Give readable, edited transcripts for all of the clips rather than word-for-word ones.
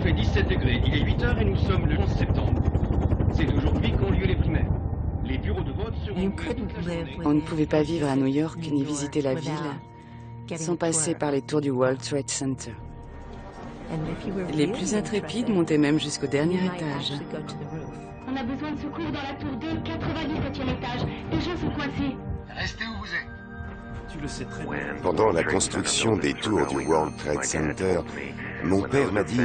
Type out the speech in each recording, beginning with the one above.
fait 17 degrés, il est 8 heures et nous sommes le 11 septembre. C'est aujourd'hui qu'ont lieu les primaires. Les bureaux de vote seront... On ne pouvait pas vivre à New York ni visiter la ville sans passer par les tours du World Trade Center. Les plus intrépides montaient même jusqu'au dernier étage. On a besoin de secours dans la tour 2, 97e étage. Les gens sont coincés. Restez où vous êtes. Tu le sais très bien. Pendant la construction des tours du World Trade Center, mon père m'a dit,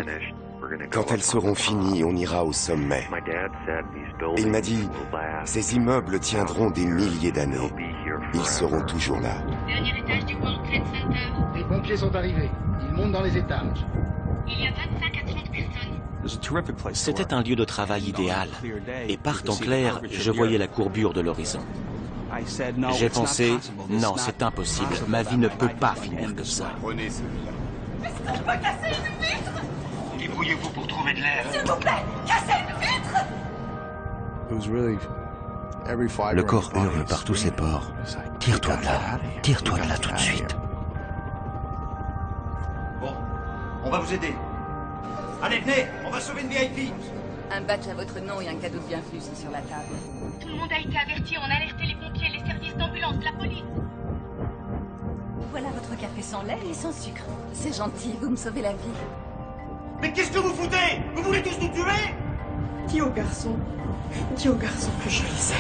quand elles seront finies, on ira au sommet. Il m'a dit, ces immeubles tiendront des milliers d'années. Ils seront toujours là. Dernier étage du World Trade Center. Les pompiers sont arrivés. Ils montent dans les étages. Il y a 25 à 30 personnes. C'était un lieu de travail idéal. Et par temps clair, je voyais la courbure de l'horizon. J'ai pensé, non, c'est impossible. Ma vie ne peut pas finir comme ça. Prenez celui-là. Est-ce que je peux casser une vitre? Débrouillez-vous pour trouver de l'air. S'il vous plaît, cassez une vitre! Le corps hurle par tous ses pores. Tire-toi de là tout de suite. Bon, on va vous aider. Allez, venez, on va sauver une VIP. Un badge à votre nom et un cadeau de bienvenue sont sur la table. Tout le monde a été averti, on a alerté les pompiers, les services d'ambulance, la police. Voilà votre café sans lait et sans sucre. C'est gentil, vous me sauvez la vie. Mais qu'est-ce que vous foutez? Vous voulez tous nous tuer? Dis au garçon que je les aime.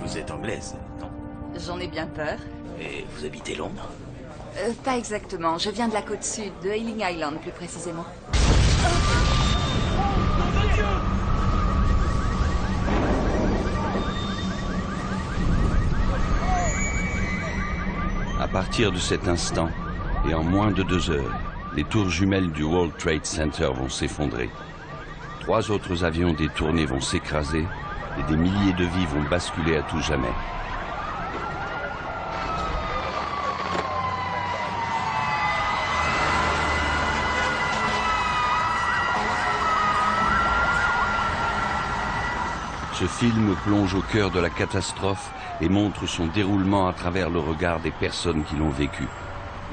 Vous êtes anglaise, non? J'en ai bien peur. Et vous habitez Londres? Pas exactement, je viens de la côte sud, de Hayling Island plus précisément. À partir de cet instant, et en moins de 2 heures, les tours jumelles du World Trade Center vont s'effondrer. 3 autres avions détournés vont s'écraser et des milliers de vies vont basculer à tout jamais. Ce film plonge au cœur de la catastrophe et montre son déroulement à travers le regard des personnes qui l'ont vécu.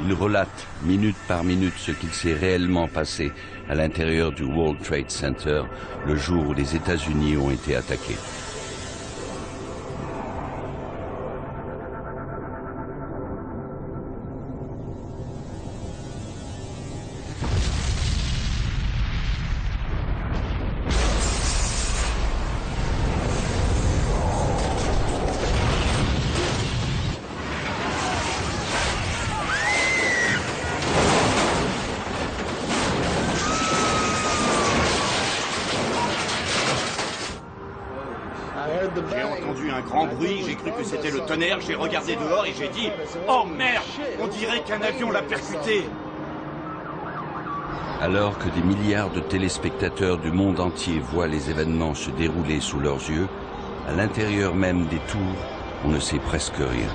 Il relate, minute par minute, ce qu'il s'est réellement passé à l'intérieur du World Trade Center le jour où les États-Unis ont été attaqués. J'ai entendu un grand bruit, j'ai cru que c'était le tonnerre, j'ai regardé dehors et j'ai dit « Oh merde, on dirait qu'un avion l'a percuté !» Alors que des milliards de téléspectateurs du monde entier voient les événements se dérouler sous leurs yeux, à l'intérieur même des tours, on ne sait presque rien.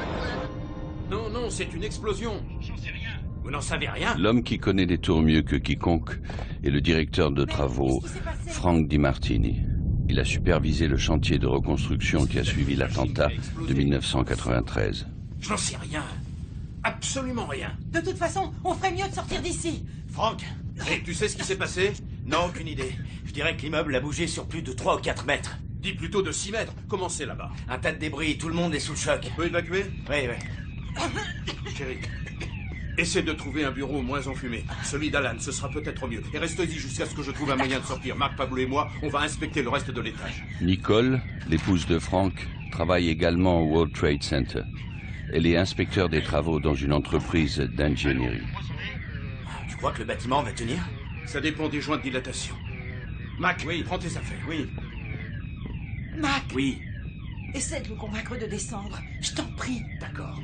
Non, non, c'est une explosion. J'en sais rien. Vous n'en savez rien? L'homme qui connaît les tours mieux que quiconque est le directeur de travaux, Frank DiMartini. Il a supervisé le chantier de reconstruction qui a suivi l'attentat de 1993. Je n'en sais rien. Absolument rien. De toute façon, on ferait mieux de sortir d'ici. Franck, Et tu sais ce qui s'est passé? non, aucune idée. Je dirais que l'immeuble a bougé sur plus de 3 ou 4 mètres. Dis plutôt de 6 mètres. Comment c'est là-bas? Un tas de débris, tout le monde est sous le choc. On peut évacuer? Oui, oui. Chérie, essaie de trouver un bureau moins enfumé. Celui d'Alan, ce sera peut-être mieux. Et reste-y jusqu'à ce que je trouve un moyen de sortir. Marc, Pablo et moi, on va inspecter le reste de l'étage. Nicole, l'épouse de Frank, travaille également au World Trade Center. Elle est inspecteur des travaux dans une entreprise d'ingénierie. Tu crois que le bâtiment va tenir? Ça dépend des joints de dilatation. Mac, Oui. prends tes affaires. Oui. Mac, Oui. essaie de le convaincre de descendre. Je t'en prie. D'accord.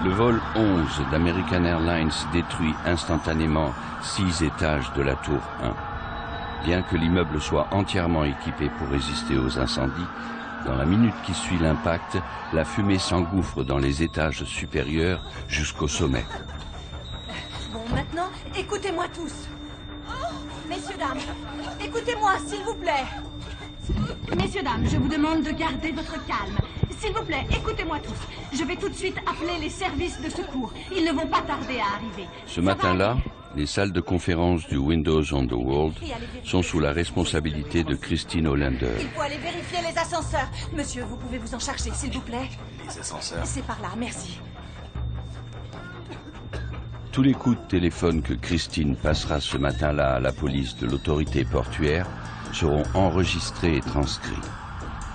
Le vol 11 d'American Airlines détruit instantanément 6 étages de la tour 1. Bien que l'immeuble soit entièrement équipé pour résister aux incendies, dans la minute qui suit l'impact, la fumée s'engouffre dans les étages supérieurs jusqu'au sommet. Bon, maintenant, écoutez-moi tous. Messieurs, dames, écoutez-moi, s'il vous plaît. Messieurs, dames, je vous demande de garder votre calme. S'il vous plaît, écoutez-moi tous. Je vais tout de suite appeler les services de secours. Ils ne vont pas tarder à arriver. Ce matin-là, les salles de conférence du Windows on the World sont sous la responsabilité de Christine Hollander. Il faut aller vérifier les ascenseurs. Monsieur, vous pouvez vous en charger, s'il vous plaît? Les ascenseurs? C'est par là, merci. Tous les coups de téléphone que Christine passera ce matin-là à la police de l'autorité portuaire seront enregistrés et transcrits.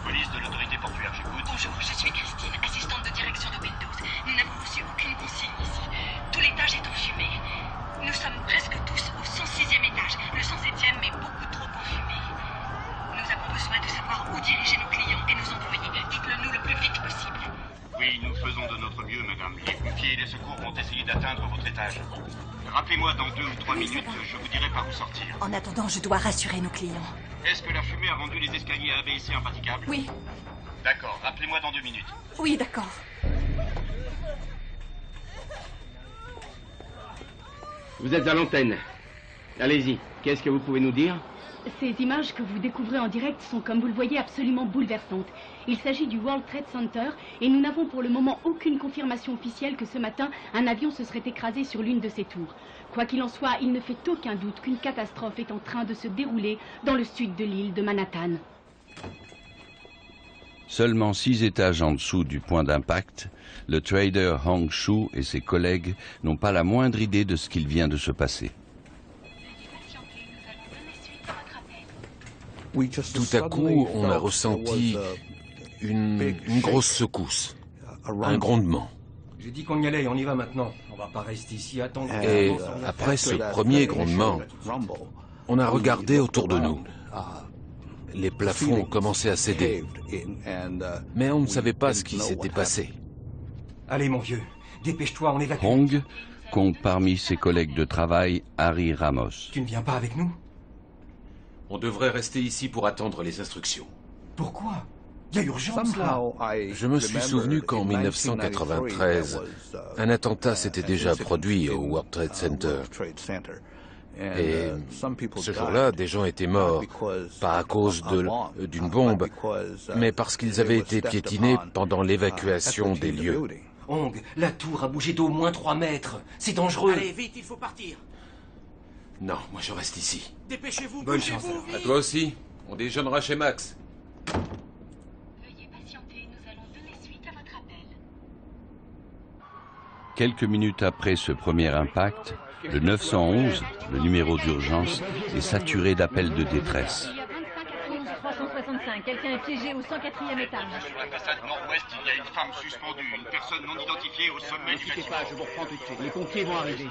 Police de l'autorité portuaire, j'écoute. Bonjour, je suis Christine, assistante de direction de Windows. Nous n'avons reçu aucune consigne ici. Tout l'étage est en fumée. Nous sommes presque tous au 106e étage. Le 107e est beaucoup trop enfumé. Nous avons besoin de savoir où diriger nos clients et nos employés. Dites-le nous le plus vite possible. Oui, nous faisons de notre mieux, madame. Les pompiers et les secours vont essayer d'atteindre votre étage. Rappelez-moi dans 2 ou 3 minutes, je vous dirai par où sortir. En attendant, je dois rassurer nos clients. Est-ce que la fumée a rendu les escaliers A, B et C impraticables? Oui. D'accord, rappelez-moi dans 2 minutes. Oui, d'accord. Vous êtes à l'antenne. Allez-y, qu'est-ce que vous pouvez nous dire? Ces images que vous découvrez en direct sont, comme vous le voyez, absolument bouleversantes. Il s'agit du World Trade Center et nous n'avons pour le moment aucune confirmation officielle que ce matin, un avion se serait écrasé sur l'une de ces tours. Quoi qu'il en soit, il ne fait aucun doute qu'une catastrophe est en train de se dérouler dans le sud de l'île de Manhattan. Seulement 6 étages en dessous du point d'impact, le trader Hong Shu et ses collègues n'ont pas la moindre idée de ce qu'il vient de se passer. Tout à coup, on a ressenti une grosse secousse, un grondement. J'ai dit qu'on y allait, on y va maintenant. On va pas rester ici, attendre. Et après ce premier grondement, on a regardé autour de nous. Les plafonds ont commencé à céder. Mais on ne savait pas ce qui s'était passé. Allez, mon vieux, dépêche-toi, on évacue. Hong compte parmi ses collègues de travail Harry Ramos. Tu ne viens pas avec nous? On devrait rester ici pour attendre les instructions. Pourquoi? Il y a urgence là. Je me suis souvenu qu'en 1993, un attentat s'était déjà produit au World Trade Center. Et ce jour-là, des gens étaient morts, pas à cause d'une bombe, mais parce qu'ils avaient été piétinés pendant l'évacuation des lieux. Hong, la tour a bougé d'au moins 3 mètres. C'est dangereux. Allez, vite, il faut partir. Non, moi je reste ici. Dépêchez-vous, bonne chance. À toi aussi. On déjeunera chez Max. Veuillez patienter, nous allons donner suite à votre appel. Quelques minutes après ce premier impact, le 911, le numéro d'urgence, est saturé d'appels de détresse. Il y a 25 à 365. Quelqu'un est piégé au 104e étage. Sur la façade nord-ouest, il y a une femme suspendue, une personne non identifiée au sommet du bâtiment. je vous reprends tout de suite. Les pompiers vont arriver.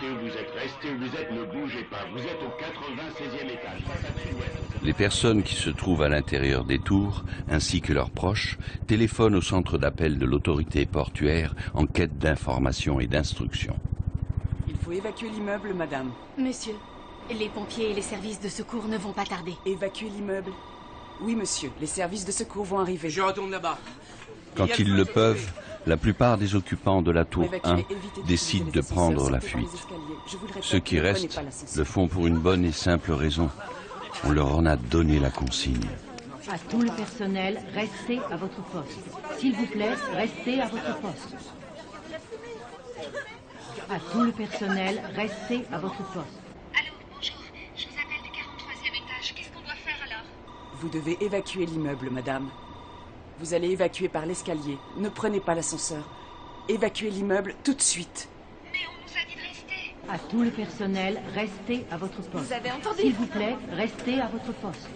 Restez où vous êtes, ne bougez pas. Vous êtes au 96e étage. Les personnes qui se trouvent à l'intérieur des tours, ainsi que leurs proches, téléphonent au centre d'appel de l'autorité portuaire en quête d'informations et d'instructions. Il faut évacuer l'immeuble, madame. Monsieur, les pompiers et les services de secours ne vont pas tarder. Évacuer l'immeuble? Oui, monsieur. Les services de secours vont arriver. Je retourne là-bas. Quand ils le peuvent, la plupart des occupants de la tour 1 décident de prendre la fuite. Ceux qui restent le font pour une bonne et simple raison. On leur en a donné la consigne. À tout le personnel, restez à votre poste. S'il vous plaît, restez à votre poste. À tout le personnel, restez à votre poste. Allô, bonjour. Je vous appelle du 43e étage. Qu'est-ce qu'on doit faire alors? Vous devez évacuer l'immeuble, madame. Vous allez évacuer par l'escalier. Ne prenez pas l'ascenseur. Évacuez l'immeuble tout de suite. Mais on nous a dit de rester. À tout le personnel, restez à votre poste. Vous avez entendu? S'il vous plaît, restez à votre poste.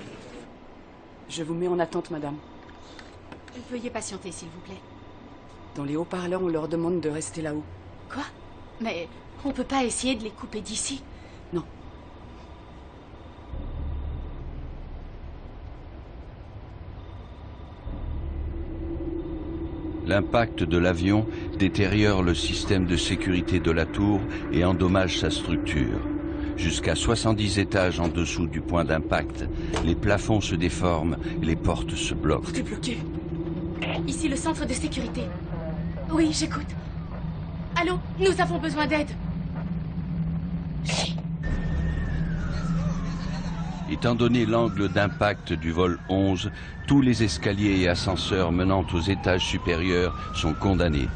Je vous mets en attente, madame. Veuillez patienter, s'il vous plaît. Dans les haut-parleurs, on leur demande de rester là-haut. Quoi? Mais on peut pas essayer de les couper d'ici? Non. L'impact de l'avion détériore le système de sécurité de la tour et endommage sa structure. Jusqu'à 70 étages en dessous du point d'impact, les plafonds se déforment et les portes se bloquent. Tout est bloqué. Ici le centre de sécurité. Oui, j'écoute. Allô, nous avons besoin d'aide. Étant donné l'angle d'impact du vol 11, tous les escaliers et ascenseurs menant aux étages supérieurs sont condamnés.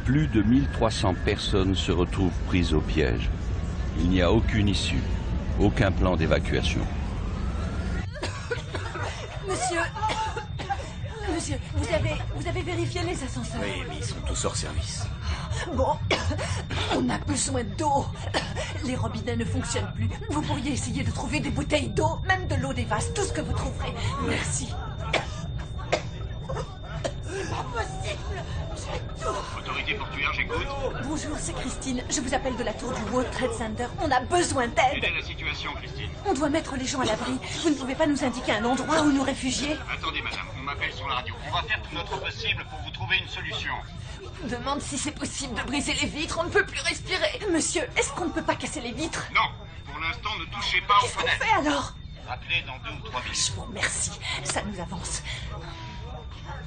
Plus de 1300 personnes se retrouvent prises au piège. Il n'y a aucune issue, aucun plan d'évacuation. Monsieur, vous avez vérifié les ascenseurs? Oui, mais ils sont tous hors service. Bon, on a besoin d'eau. Les robinets ne fonctionnent plus. Vous pourriez essayer de trouver des bouteilles d'eau, même de l'eau des vases, tout ce que vous trouverez. Merci. C'est pas possible. J'ai tout. Autorité portuaire, j'écoute. Bonjour, c'est Christine. Je vous appelle de la tour du World Trade Center. On a besoin d'aide. Quelle est la situation, Christine? On doit mettre les gens à l'abri. Vous ne pouvez pas nous indiquer un endroit où nous réfugier? Attendez, madame, on m'appelle sur la radio. On va faire tout notre possible pour vous trouver une solution. On demande si c'est possible de briser les vitres. On ne peut plus respirer. Monsieur, est-ce qu'on ne peut pas casser les vitres? Non, pour l'instant, ne touchez pas aux fenêtres. Qu'est-ce qu'on fait alors? Rappelez dans 2 ou 3 minutes. Je vous remercie. Ça nous avance.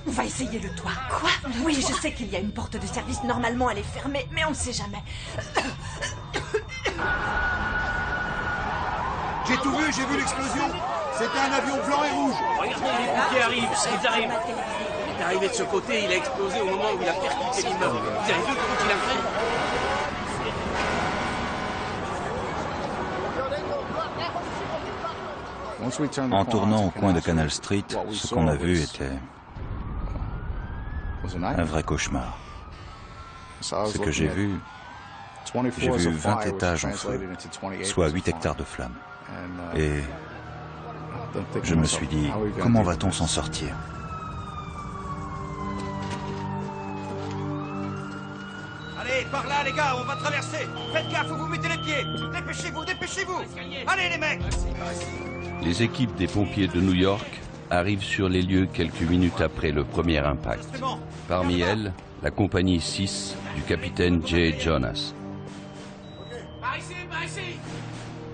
On va essayer le toit. Quoi? Oui, je sais qu'il y a une porte de service. Normalement, elle est fermée, mais on ne sait jamais. J'ai tout vu, j'ai vu l'explosion. C'était un avion blanc et rouge. Regardez, les pompiers arrivent, ils arrivent. Il est arrivé de ce côté, il a explosé au moment où il a percuté l'immeuble. Vous avez vu comment il a fait? En tournant au coin de Canal Street, ce qu'on a vu était un vrai cauchemar. Ce que j'ai vu 20 étages en feu, soit 8 hectares de flammes. Et je me suis dit, comment va-t-on s'en sortir? Allez, par là, les gars, on va traverser. Faites gaffe où vous mettez les pieds. Dépêchez-vous, dépêchez-vous. Allez, les mecs. Les équipes des pompiers de New York arrivent sur les lieux quelques minutes après le premier impact. Parmi elles, la compagnie 6 du capitaine Jay Jonas. Par ici, par ici.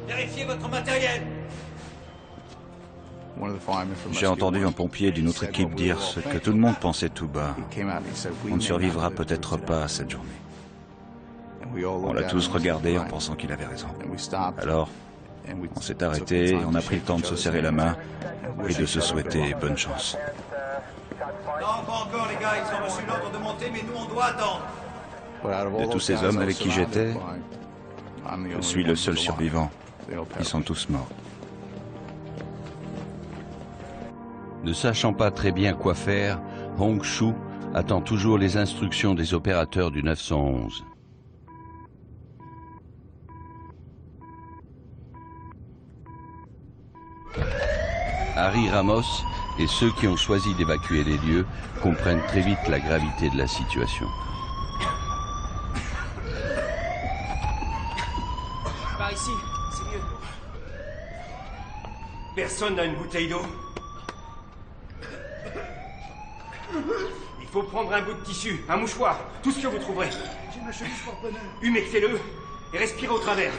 Vérifiez votre matériel. J'ai entendu un pompier d'une autre équipe dire ce que tout le monde pensait tout bas. On ne survivra peut-être pas à cette journée. On l'a tous regardé en pensant qu'il avait raison. Alors, on s'est arrêté et on a pris le temps de se serrer la main et de se souhaiter bonne chance. Non, pas encore, les gars. Ils ont reçu l'ordre de monter, mais nous, on doit attendre. De tous ces hommes avec qui j'étais, je suis le seul survivant. Ils sont tous morts. Ne sachant pas très bien quoi faire, Hong Shu attend toujours les instructions des opérateurs du 911. Harry Ramos et ceux qui ont choisi d'évacuer les lieux comprennent très vite la gravité de la situation. Par ici, c'est mieux. Personne n'a une bouteille d'eau. Il faut prendre un bout de tissu, un mouchoir, tout ce que vous trouverez. J'ai ma chemise porte-bonheur. Humectez-le et respirez au travers.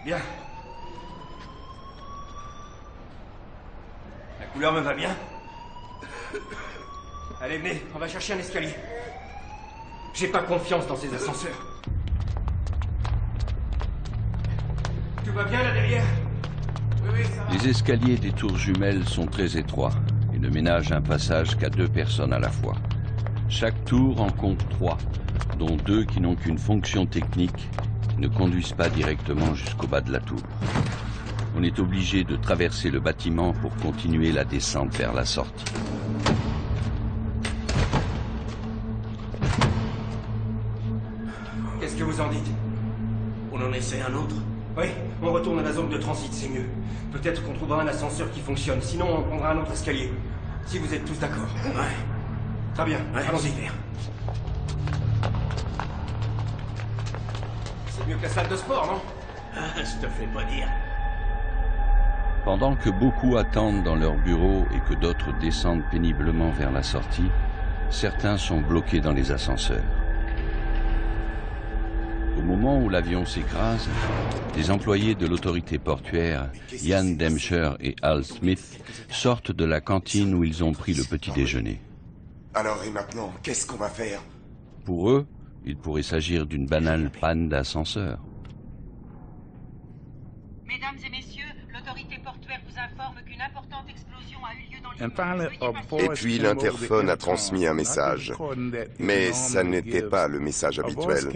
Bien. La couleur me va bien. Allez, venez, on va chercher un escalier. J'ai pas confiance dans ces ascenseurs. Tout va bien là derrière? Oui, ça va. Les escaliers des tours jumelles sont très étroits et ne ménagent un passage qu'à 2 personnes à la fois. Chaque tour en compte 3, dont 2 qui n'ont qu'une fonction technique et ne conduisent pas directement jusqu'au bas de la tour. On est obligé de traverser le bâtiment pour continuer la descente vers la sortie. Qu'est-ce que vous en dites? On en essaie un autre? Oui, on retourne à la zone de transit, c'est mieux. Peut-être qu'on trouvera un ascenseur qui fonctionne, sinon on prendra un autre escalier. Si vous êtes tous d'accord. Ouais. Très bien, Ouais, allons-y. C'est mieux que la salle de sport, non? Ah, je te fais pas dire. Pendant que beaucoup attendent dans leur bureau et que d'autres descendent péniblement vers la sortie, certains sont bloqués dans les ascenseurs. Au moment où l'avion s'écrase, des employés de l'autorité portuaire, Ian Demscher et Al Smith, sortent de la cantine où ils ont pris le petit déjeuner. Alors et maintenant, qu'est-ce qu'on va faire? Pour eux, il pourrait s'agir d'une banale panne d'ascenseur. Mesdames et messieurs, l'autorité Et puis l'interphone a transmis un message. Mais ça n'était pas le message habituel.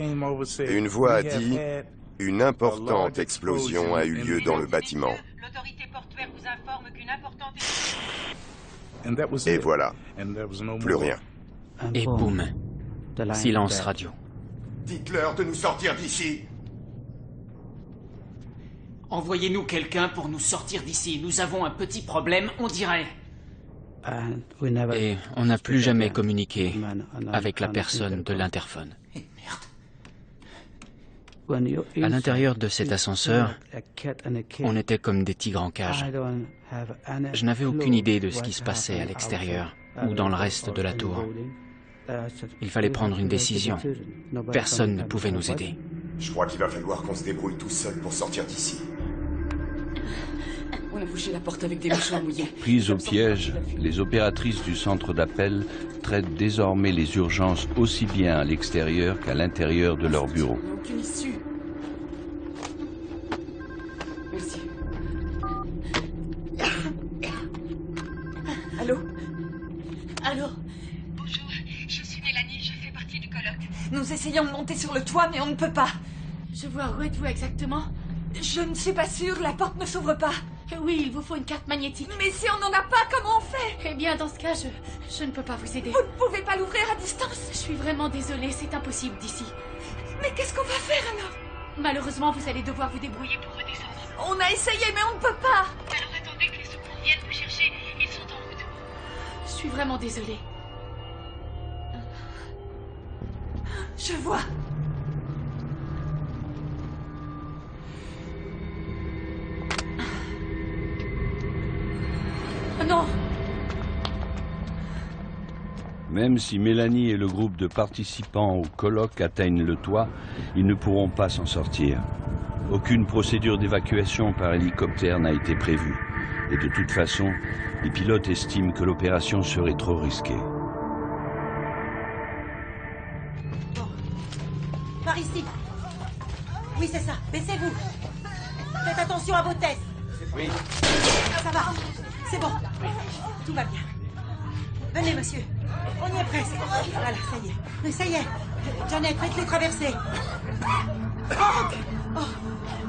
Une voix a dit « Une importante explosion a eu lieu dans le bâtiment ». Et voilà. Plus rien. Et boum. Silence radio. Dites-leur de nous sortir d'ici. Envoyez-nous quelqu'un pour nous sortir d'ici. Nous avons un petit problème, on dirait. Et on n'a plus jamais communiqué avec la personne de l'interphone. À l'intérieur de cet ascenseur, on était comme des tigres en cage. Je n'avais aucune idée de ce qui se passait à l'extérieur ou dans le reste de la tour. Il fallait prendre une décision. Personne ne pouvait nous aider. Je crois qu'il va falloir qu'on se débrouille tout seul pour sortir d'ici. On a bouché la porte avec des mouchoirs mouillés. Prises au piège, les opératrices du centre d'appel traitent désormais les urgences aussi bien à l'extérieur qu'à l'intérieur de leur bureau. Il n'y a aucune issue. Merci. Allô? Allô? Bonjour, je suis Mélanie, je fais partie du colloque. Nous essayons de monter sur le toit, mais on ne peut pas. Je vois, où êtes-vous exactement? Je ne suis pas sûre, la porte ne s'ouvre pas. Oui, il vous faut une carte magnétique. Mais si on n'en a pas, comment on fait? Eh bien, dans ce cas, je ne peux pas vous aider. Vous ne pouvez pas l'ouvrir à distance? Je suis vraiment désolée, c'est impossible d'ici. Mais qu'est-ce qu'on va faire alors? Malheureusement, vous allez devoir vous débrouiller pour redescendre. On a essayé, mais on ne peut pas. Alors attendez que les secours viennent vous chercher, ils sont en route. Je suis vraiment désolée. Je vois. Non. Même si Mélanie et le groupe de participants au colloque atteignent le toit, ils ne pourront pas s'en sortir. Aucune procédure d'évacuation par hélicoptère n'a été prévue. Et de toute façon, les pilotes estiment que l'opération serait trop risquée. Bon. Par ici. Oui, c'est ça. Baissez-vous. Faites attention à vos tests. Oui. Ça va. C'est bon. Tout va bien. Venez, monsieur. On y est presque. Voilà, ça y est. Mais ça y est. Janet, faites-les traverser. Franck! Oh,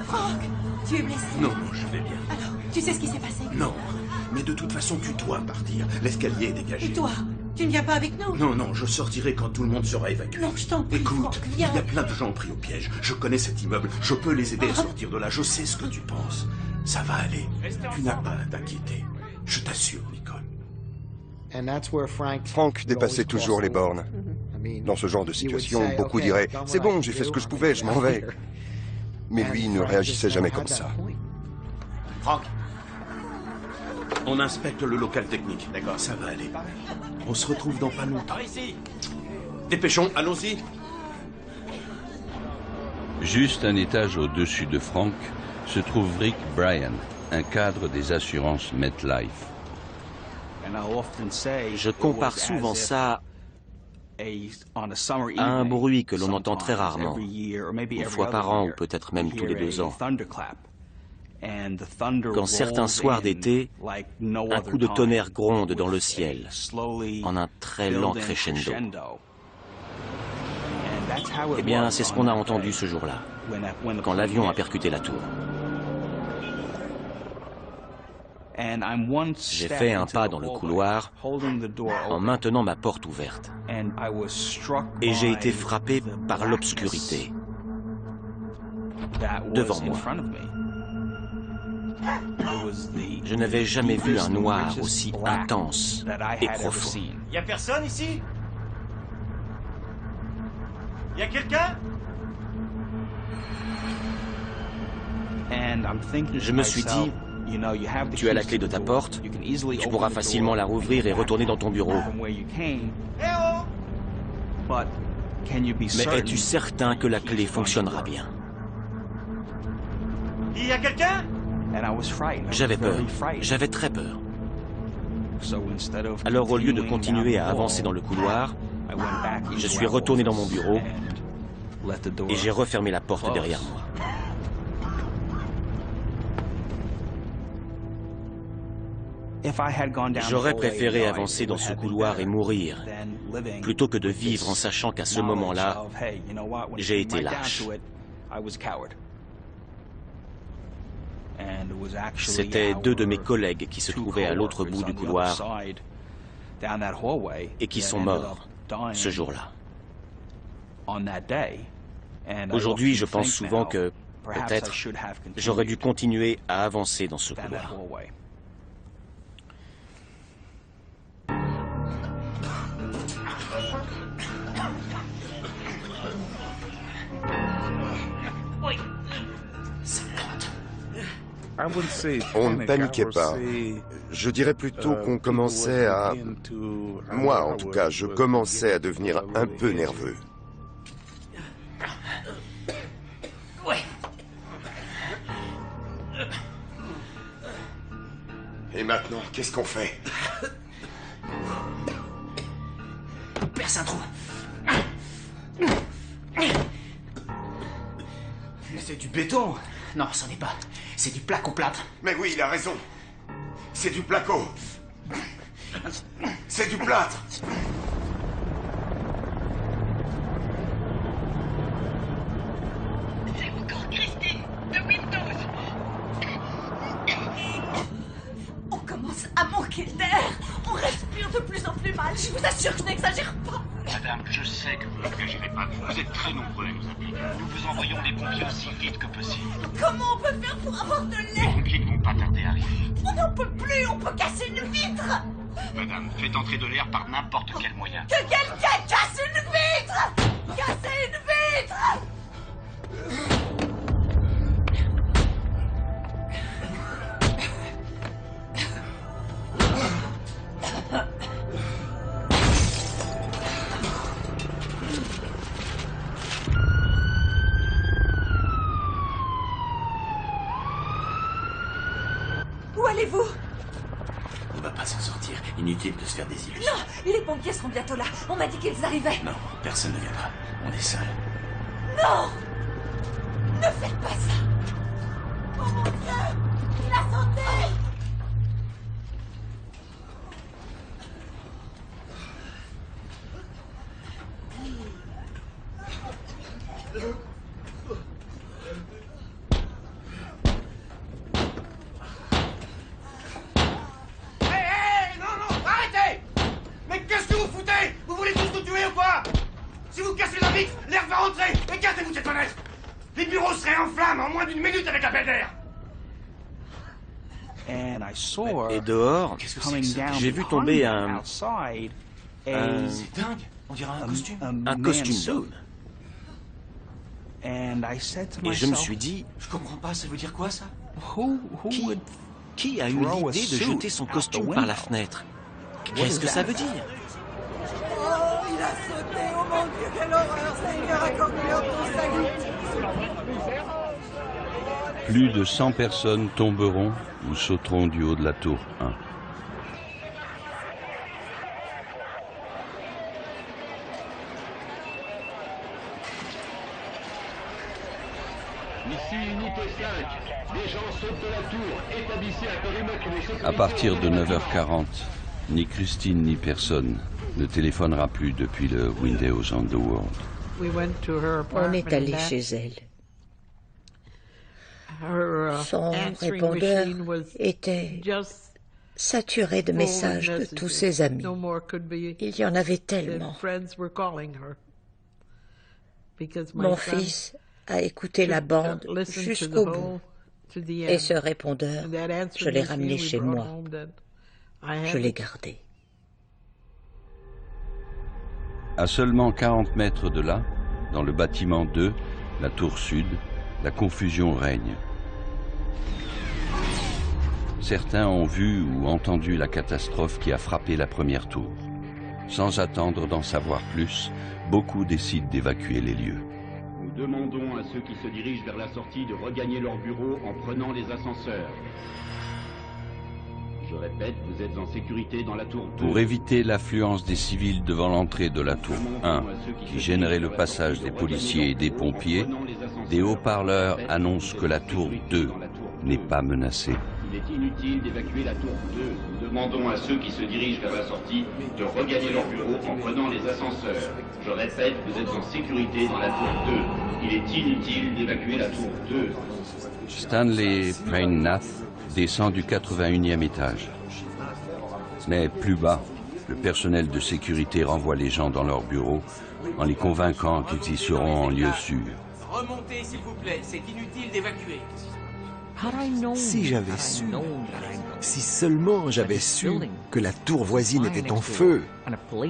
Franck, tu es blessé? Non, je vais bien. Alors, tu sais ce qui s'est passé? Non, mais de toute façon, tu dois partir. L'escalier est dégagé. Et toi? Tu ne viens pas avec nous? Non, non, je sortirai quand tout le monde sera évacué. Non, je t'en prie, Écoute, Franck, viens. il y a plein de gens pris au piège. Je connais cet immeuble. Je peux les aider à sortir de là. Je sais ce que tu penses. Ça va aller. Tu n'as pas à t'inquiéter. Je t'assure, Nicole. Frank dépassait toujours les bornes. Dans ce genre de situation, beaucoup diraient « C'est bon, j'ai fait ce que je pouvais, je m'en vais ». Mais lui ne réagissait jamais comme ça. Franck, on inspecte le local technique. D'accord, ça va aller. On se retrouve dans pas longtemps. Par ici. Dépêchons, allons-y. Juste un étage au-dessus de Frank se trouve Rick Bryan, un cadre des assurances MetLife. Je compare souvent ça à un bruit que l'on entend très rarement, une fois par an ou peut-être même tous les 2 ans. Quand certains soirs d'été, un coup de tonnerre gronde dans le ciel, en un très lent crescendo. Eh bien, c'est ce qu'on a entendu ce jour-là, quand l'avion a percuté la tour. J'ai fait un pas dans le couloir en maintenant ma porte ouverte. Et j'ai été frappé par l'obscurité devant moi. Je n'avais jamais vu un noir aussi intense et profond. Y a personne ici? Y a quelqu'un? Je me suis dit, tu as la clé de ta porte, tu pourras facilement la rouvrir et retourner dans ton bureau. Mais es-tu certain que la clé fonctionnera bien? Il y a quelqu'un? J'avais peur, j'avais très peur. Alors au lieu de continuer à avancer dans le couloir, je suis retourné dans mon bureau et j'ai refermé la porte derrière moi. J'aurais préféré avancer dans ce couloir et mourir, plutôt que de vivre en sachant qu'à ce moment-là, j'ai été lâche. C'était 2 de mes collègues qui se trouvaient à l'autre bout du couloir et qui sont morts ce jour-là. Aujourd'hui, je pense souvent que, peut-être, j'aurais dû continuer à avancer dans ce couloir. On ne paniquait pas. Je dirais plutôt qu'on commençait à... Moi, en tout cas, je commençais à devenir un peu nerveux. Et maintenant, qu'est-ce qu'on fait? Perce un trou. C'est du béton. Non, c'en est pas. C'est du placo-plâtre. Mais oui, il a raison. C'est du placo. C'est du plâtre. C'est encore Christine de Windows. On commence à manquer d'air. On respire de plus en plus mal. Je vous assure que je n'exagère pas. Madame, je sais que vous n'engagez pas. Vous êtes très nombreux à nous appeler. Nous vous envoyons des pompiers aussi vite que possible. Comment on peut faire pour avoir de l'air? Les pompiers ne vont pas tarder à arriver. On n'en peut plus. On peut casser une vitre. Madame, faites entrer de l'air par n'importe quel moyen. Que quelqu'un casse une vitre. Cassez une vitre. Où allez-vous? On va pas s'en sortir. Inutile de se faire des illusions. Non, les pompiers seront bientôt là. On m'a dit qu'ils arrivaient. Non, personne ne viendra. On est seuls. Non! Ne faites pas ça! Oh mon Dieu! La santé! L'air va rentrer! Écartez-vous de cette fenêtre! Les bureaux seraient en flammes en moins d'une minute avec l'appel d'air! Et dehors, j'ai vu tomber un... C'est dingue. On dirait un costume. Un costume d'homme. Et je me suis dit... Je comprends pas, ça veut dire quoi, ça? Qui a eu l'idée de jeter son costume par la fenêtre? Qu'est-ce que ça veut dire? Oh, il a sauté! Oh mon Dieu, quelle horreur! Seigneur, accorde-leur ton salut! Plus de 100 personnes tomberont ou sauteront du haut de la tour 1. Ici, unité 5. Les gens sautent de la tour. Établissez un périmètre de sécurité. À partir de 9h40, ni Christine ni personne ne téléphonera plus depuis le Windows on the World. On est allé chez elle. Son répondeur était saturé de messages de tous ses amis. Il y en avait tellement. Mon fils a écouté la bande jusqu'au bout. Et ce répondeur, je l'ai ramené chez moi. Je l'ai gardé. À seulement 40 mètres de là, dans le bâtiment 2, la tour sud, la confusion règne. Certains ont vu ou entendu la catastrophe qui a frappé la première tour. Sans attendre d'en savoir plus, beaucoup décident d'évacuer les lieux. Nous demandons à ceux qui se dirigent vers la sortie de regagner leur bureau en prenant les ascenseurs. Je répète, vous êtes en sécurité dans la tour 2. Pour éviter l'affluence des civils devant l'entrée de la tour 1, qui gênerait le passage des policiers et des pompiers, des haut-parleurs annoncent que la tour 2 n'est pas menacée. Il est inutile d'évacuer la tour 2. Nous demandons à ceux qui se dirigent vers la sortie de regagner leur bureau en prenant les ascenseurs. Je répète, vous êtes en sécurité dans la tour 2. Il est inutile d'évacuer la tour 2. Stanley Prainnath descend du 81e étage. Mais plus bas, le personnel de sécurité renvoie les gens dans leur bureau en les convainquant qu'ils y seront en lieu sûr. Remontez, s'il vous plaît, c'est inutile d'évacuer. Si j'avais su, si seulement j'avais su que la tour voisine était en feu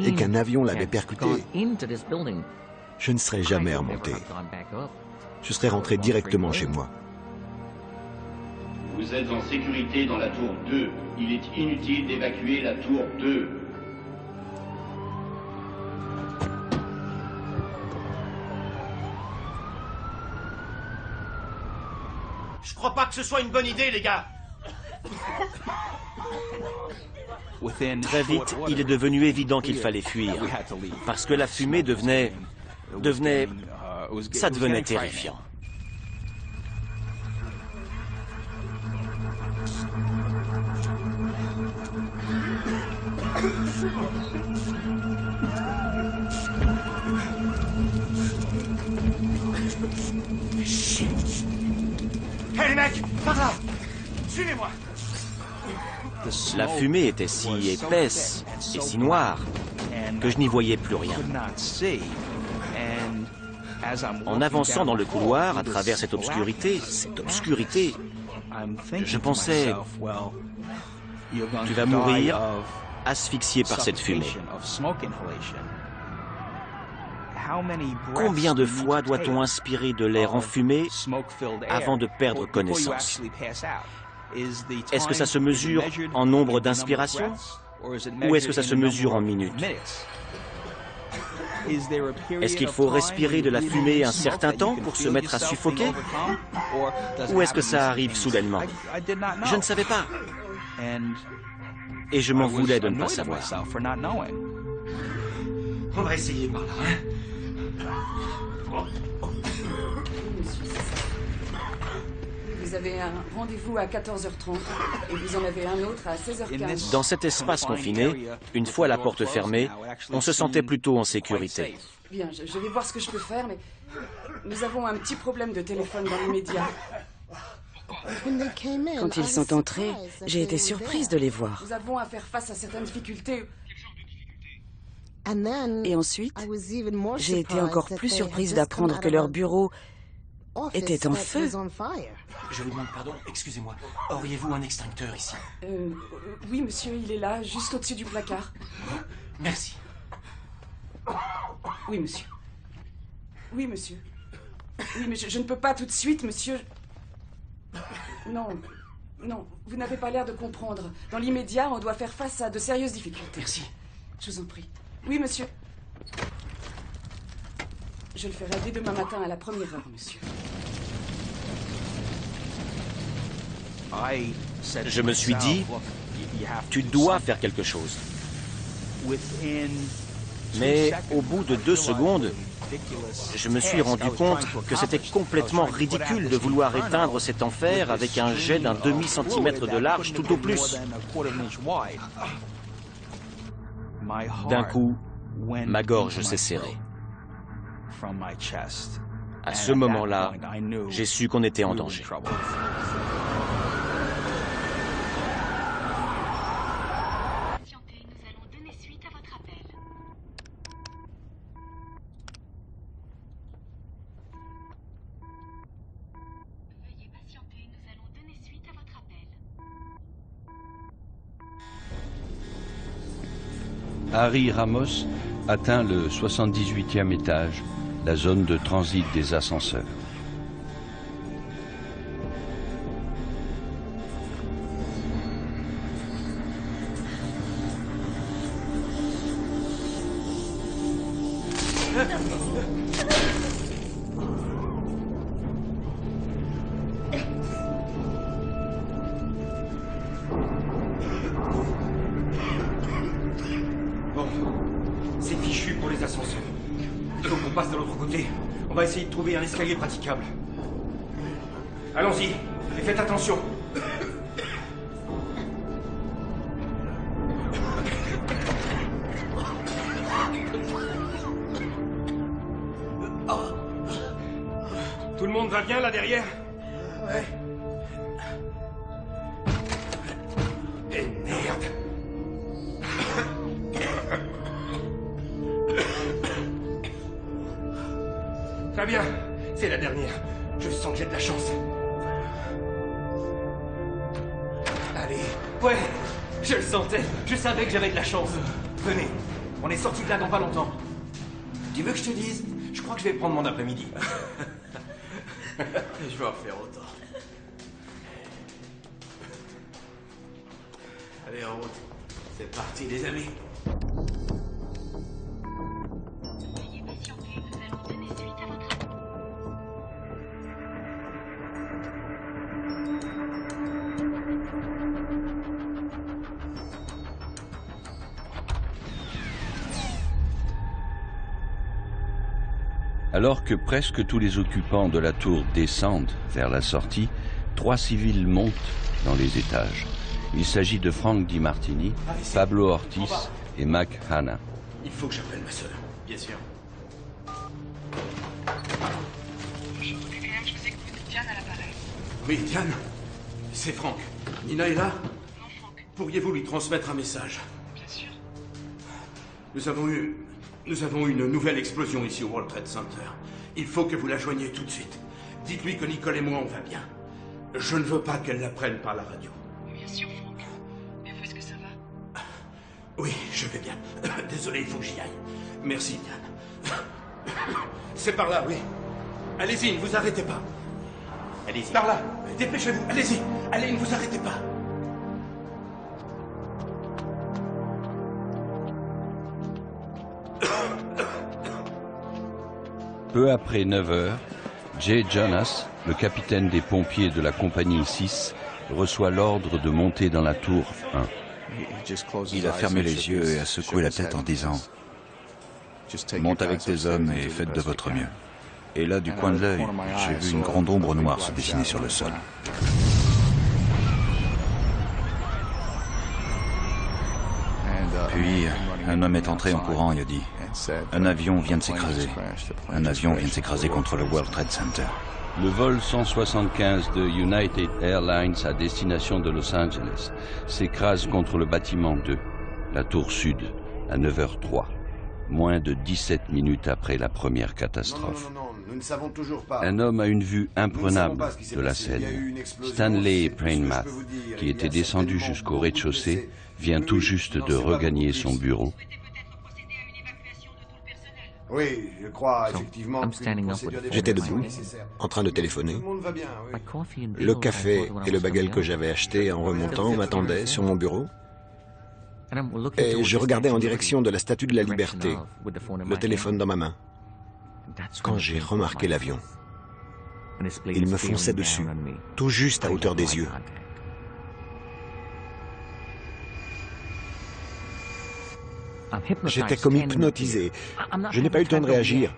et qu'un avion l'avait percuté, je ne serais jamais remonté. Je serais rentré directement chez moi. Vous êtes en sécurité dans la tour 2. Il est inutile d'évacuer la tour 2. Je crois pas que ce soit une bonne idée, les gars. Très vite, il est devenu évident qu'il fallait fuir, parce que la fumée ça devenait terrifiant. Hé les mecs, par là. Suivez-moi. La fumée était si épaisse et si noire que je n'y voyais plus rien. En avançant dans le couloir à travers cette obscurité, je pensais, tu vas mourir asphyxié par cette fumée. Combien de fois doit-on inspirer de l'air enfumé avant de perdre connaissance? Est-ce que ça se mesure en nombre d'inspirations ou est-ce que ça se mesure en minutes? Est-ce qu'il faut respirer de la fumée un certain temps pour se mettre à suffoquer? Ou est-ce que ça arrive soudainement? Je ne savais pas. Et je m'en voulais de ne pas savoir. On va essayer par là, hein? Vous avez un rendez-vous à 14h30 et vous en avez un autre à 16h15. Dans cet espace confiné, une fois la porte fermée, on se sentait plutôt en sécurité. Bien, je vais voir ce que je peux faire, mais nous avons un petit problème de téléphone dans l'immédiat. Quand ils sont entrés, j'ai été surprise de les voir. Nous avons à faire face à certaines difficultés. Et ensuite, j'ai été encore plus surprise d'apprendre que leur bureau était en feu. Je vous demande pardon, excusez-moi. Auriez-vous un extincteur ici? Oui, monsieur, il est là, juste au-dessus du placard. Merci. Oui, monsieur. Oui, monsieur. Oui, mais je ne peux pas tout de suite, monsieur. Non, non, vous n'avez pas l'air de comprendre. Dans l'immédiat, on doit faire face à de sérieuses difficultés. Merci. Je vous en prie. Oui, monsieur. Je le ferai dès demain matin à la première heure, monsieur. Je me suis dit, tu dois faire quelque chose. Mais au bout de 2 secondes, je me suis rendu compte que c'était complètement ridicule de vouloir éteindre cet enfer avec un jet d'un demi-centimètre de large tout au plus. D'un coup, ma gorge s'est serrée. À ce moment-là, j'ai su qu'on était en danger. Harry Ramos atteint le 78e étage, la zone de transit des ascenseurs. C'est fichu pour les ascenseurs. Donc on passe de l'autre côté. On va essayer de trouver un escalier praticable. Allons-y, et faites attention. Tout le monde va bien là derrière? Ouais. Et merde. Très bien, c'est la dernière. Je sens que j'ai de la chance. Allez. Ouais, je le sentais. Je savais que j'avais de la chance. Venez, on est sorti de là dans pas longtemps. Tu veux que je te dise? Je crois que je vais prendre mon après-midi. Je vais en faire autant. Allez, en route. C'est parti, les amis. Veuillez patienter, nous allons donner suite à votre appel. Alors que presque tous les occupants de la tour descendent vers la sortie, 3 civils montent dans les étages. Il s'agit de Frank DiMartini, Pablo Ortiz et Mac Hanna. Il faut que j'appelle ma sœur. Bien sûr. Bonjour, TVM, je vous écoute. Diane à l'appareil. Oui, Diane, c'est Frank. Nina est là? Non, Frank. Pourriez-vous lui transmettre un message? Bien sûr. Nous avons eu une nouvelle explosion ici au World Trade Center. Il faut que vous la joigniez tout de suite. Dites-lui que Nicole et moi, on va bien. Je ne veux pas qu'elle l'apprenne par la radio. Bien sûr, Frank. Mais vous, est-ce que ça va? Oui, je vais bien. Désolé, il faut que j'y aille. Merci, Diane. C'est par là, oui. Allez-y, ne vous arrêtez pas. Allez-y. Par là. Dépêchez-vous. Allez-y. Allez, ne vous arrêtez pas. Peu après 9 heures, Jay Jonas, le capitaine des pompiers de la compagnie 6, reçoit l'ordre de monter dans la tour 1. Il a fermé les yeux et a secoué la tête en disant « Monte avec tes hommes et faites de votre mieux ». Et là, du coin de l'œil, j'ai vu une grande ombre noire se dessiner sur le sol. Puis, un homme est entré en courant et a dit « Un avion vient de s'écraser. Un avion vient de s'écraser contre le World Trade Center. » Le vol 175 de United Airlines à destination de Los Angeles s'écrase contre le bâtiment 2, la tour sud, à 9h03, moins de 17 minutes après la première catastrophe. Non, nous ne savons toujours pas. Un homme a une vue imprenable de la scène. Stanley Prainmath, qui était descendu jusqu'au rez-de-chaussée, vient tout juste de regagner son bureau. Oui, je crois effectivement. J'étais debout, en train de téléphoner. Le café et le bagel que j'avais acheté en remontant m'attendaient sur mon bureau. Et je regardais en direction de la Statue de la Liberté, le téléphone dans ma main, quand j'ai remarqué l'avion. Il me fonçait dessus, tout juste à hauteur des yeux. J'étais comme hypnotisé. Je n'ai pas eu le temps de réagir.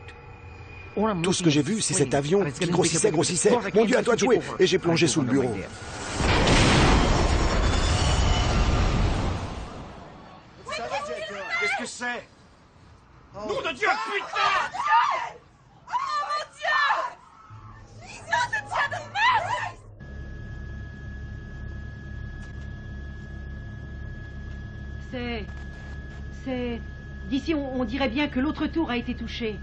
Tout ce que j'ai vu, c'est cet avion qui grossissait. Mon Dieu, à toi de jouer! Et j'ai plongé sous le bureau. Qu'est-ce que c'est? Nom de Dieu, putain! Oh mon Dieu! Vision de Dieu de merde! C'est... D'ici, on dirait bien que l'autre tour a été touchée.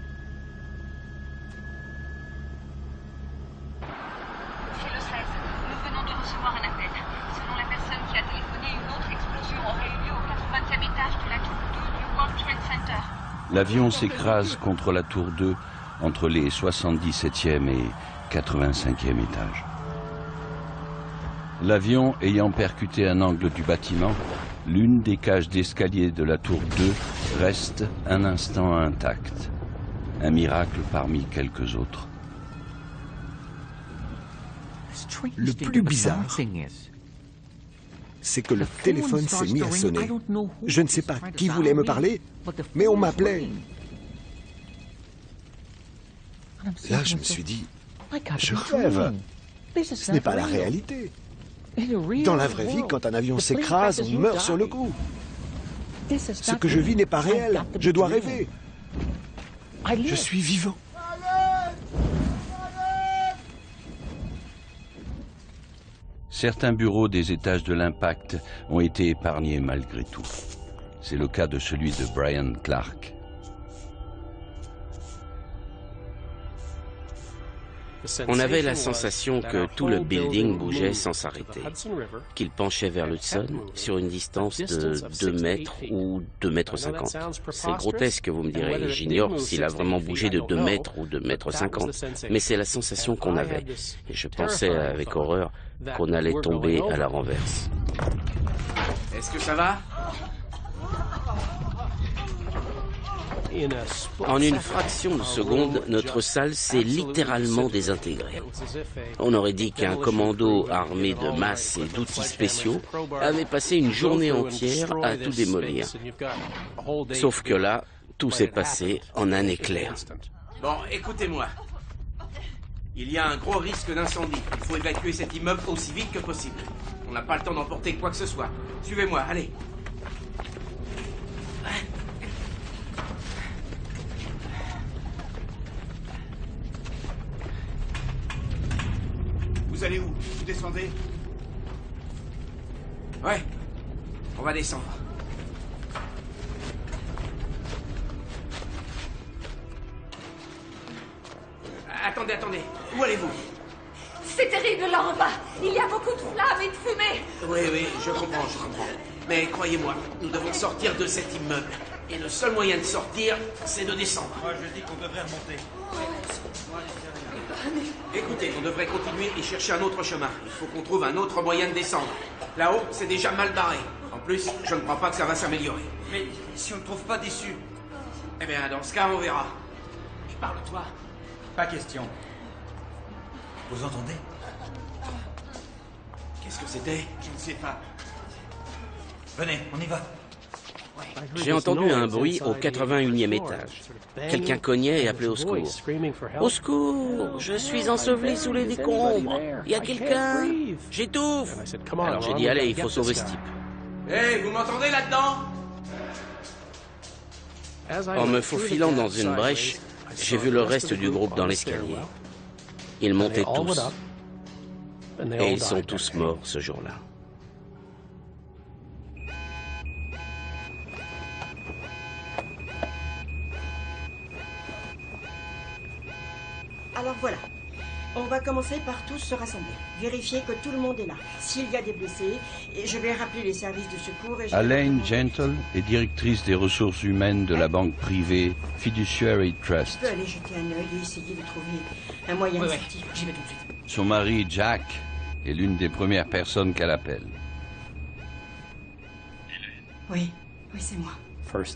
C'est le 16. Nous venons de recevoir un appel. Selon la personne qui a téléphoné, une autre explosion aurait eu lieu au 80e étage de la tour 2 du World Trade Center. L'avion s'écrase contre la tour 2 entre les 77e et 85e étages. L'avion ayant percuté un angle du bâtiment, l'une des cages d'escalier de la tour 2 reste un instant intacte. Un miracle parmi quelques autres. Le plus bizarre, c'est que le téléphone s'est mis à sonner. Je ne sais pas qui voulait me parler, mais on m'appelait. Là, je me suis dit, je rêve. Ce n'est pas la réalité. Dans la vraie vie, quand un avion s'écrase, on meurt sur le coup. Ce que je vis n'est pas réel. Je dois rêver. Je suis vivant. Certains bureaux des étages de l'impact ont été épargnés malgré tout. C'est le cas de celui de Brian Clark. On avait la sensation que tout le building bougeait sans s'arrêter, qu'il penchait vers l'Hudson sur une distance de 2 mètres ou 2,50 mètres. C'est grotesque, vous me direz. J'ignore s'il a vraiment bougé de 2 mètres ou 2,50 mètres, mais c'est la sensation qu'on avait. Et je pensais avec horreur qu'on allait tomber à la renverse. Est-ce que ça va? En une fraction de seconde, notre salle s'est littéralement désintégrée. On aurait dit qu'un commando armé de masses et d'outils spéciaux avait passé une journée entière à tout démolir. Sauf que là, tout s'est passé en un éclair. Bon, écoutez-moi. Il y a un gros risque d'incendie. Il faut évacuer cet immeuble aussi vite que possible. On n'a pas le temps d'emporter quoi que ce soit. Suivez-moi, allez. Vous allez où? Vous descendez? Ouais, on va descendre. Attendez, où allez-vous? C'est terrible là en bas. Il y a beaucoup de flammes et de fumée. Oui, je comprends. Mais croyez-moi, nous devons sortir de cet immeuble. Et le seul moyen de sortir, c'est de descendre. Moi, je dis qu'on devrait remonter. Écoutez, on devrait continuer et chercher un autre chemin. Il faut qu'on trouve un autre moyen de descendre. Là-haut, c'est déjà mal barré. En plus, je ne crois pas que ça va s'améliorer. Mais si on ne trouve pas d'issue? Eh bien, dans ce cas, on verra. Et parle-toi. Pas question. Vous entendez? Qu'est-ce que c'était? Je ne sais pas. Venez, on y va. J'ai entendu un bruit au 81e étage. Quelqu'un cognait et appelait au secours. Au secours, je suis enseveli sous les décombres. Il y a quelqu'un? J'étouffe. Alors j'ai dit, allez, il faut sauver ce type. Hé, vous m'entendez là-dedans? En me faufilant dans une brèche, j'ai vu le reste du groupe dans l'escalier. Ils montaient tous. Et ils sont tous morts ce jour-là. Alors voilà, on va commencer par tous se rassembler. Vérifier que tout le monde est là. S'il y a des blessés, je vais rappeler les services de secours et... Elaine Gentle est directrice des ressources humaines de la banque privée Fiduciary Trust. Je peux aller jeter un œil et essayer de trouver un moyen de sortir. J'y vais tout de suite. Son mari, Jack, est l'une des premières personnes qu'elle appelle. Oui, c'est moi.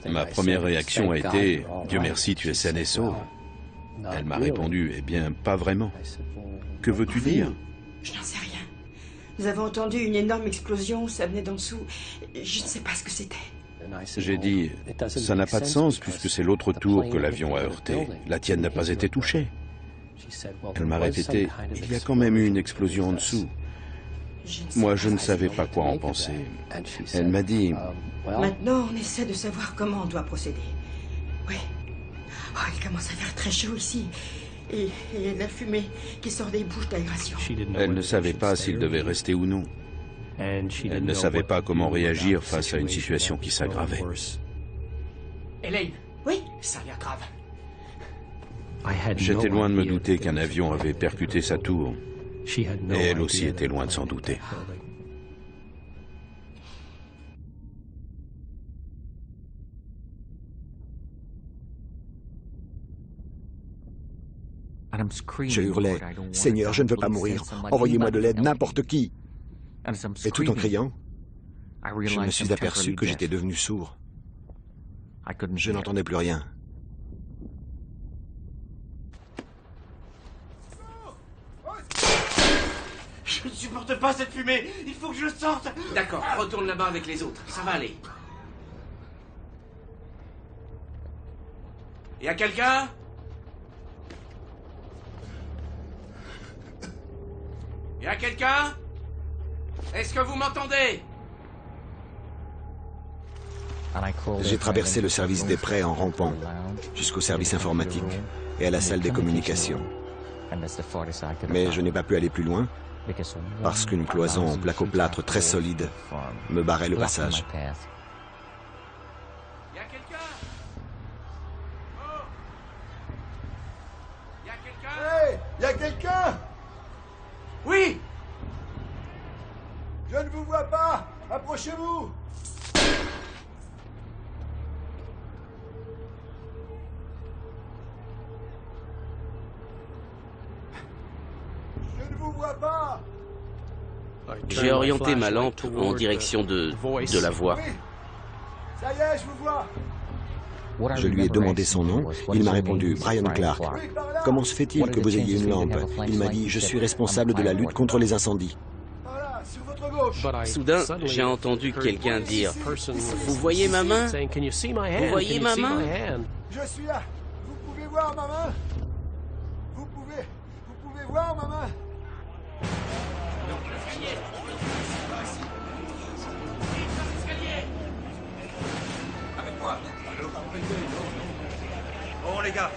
Ma première réaction a été « Dieu merci, tu es saine et sauve ». Elle m'a répondu « Eh bien, pas vraiment. Que veux-tu dire ?» Je n'en sais rien. Nous avons entendu une énorme explosion, ça venait d'en dessous. Je ne sais pas ce que c'était. J'ai dit « Ça n'a pas de sens puisque c'est l'autre tour que l'avion a heurté. La tienne n'a pas été touchée. » Elle m'a répété « Il y a quand même eu une explosion en dessous. » Moi, je ne savais pas quoi en penser. Elle m'a dit « Maintenant, on essaie de savoir comment on doit procéder. Oui. Oh, il commence à faire très chaud ici. Et la fumée qui sort des bouches d'aération. Elle ne savait pas s'il devait rester ou non. Elle ne savait pas comment réagir face à une situation qui s'aggravait. Elaine. Oui? Ça a l'air grave. J'étais loin de me douter qu'un avion avait percuté sa tour. Et elle aussi était loin de s'en douter. Je hurlais « Seigneur, je ne veux pas mourir. Envoyez-moi de l'aide, n'importe qui !» Et tout en criant, je me suis aperçu que j'étais devenu sourd. Je n'entendais plus rien. Je ne supporte pas cette fumée. Il faut que je sorte. D'accord, retourne là-bas avec les autres. Ça va aller. Y a quelqu'un? Y a quelqu'un? Est-ce que vous m'entendez? J'ai traversé le service des prêts en rampant, jusqu'au service informatique et à la salle des communications. Mais je n'ai pas pu aller plus loin, parce qu'une cloison en placo-plâtre très solide me barrait le passage. Hey, y a quelqu'un? Oui! Je ne vous vois pas! Approchez-vous! Je ne vous vois pas! J'ai orienté ma lampe en direction de la voix. Oui. Ça y est, je vous vois! Je lui ai demandé son nom, il m'a répondu « Brian Clark ». Comment se fait-il que vous ayez une lampe? Il m'a dit « Je suis responsable de la lutte contre les incendies ». Soudain, j'ai entendu quelqu'un dire « Vous voyez ma main? Vous voyez ma main ?» Je suis là. Vous pouvez voir ma main? Vous pouvez voir ma main? Bon les gars,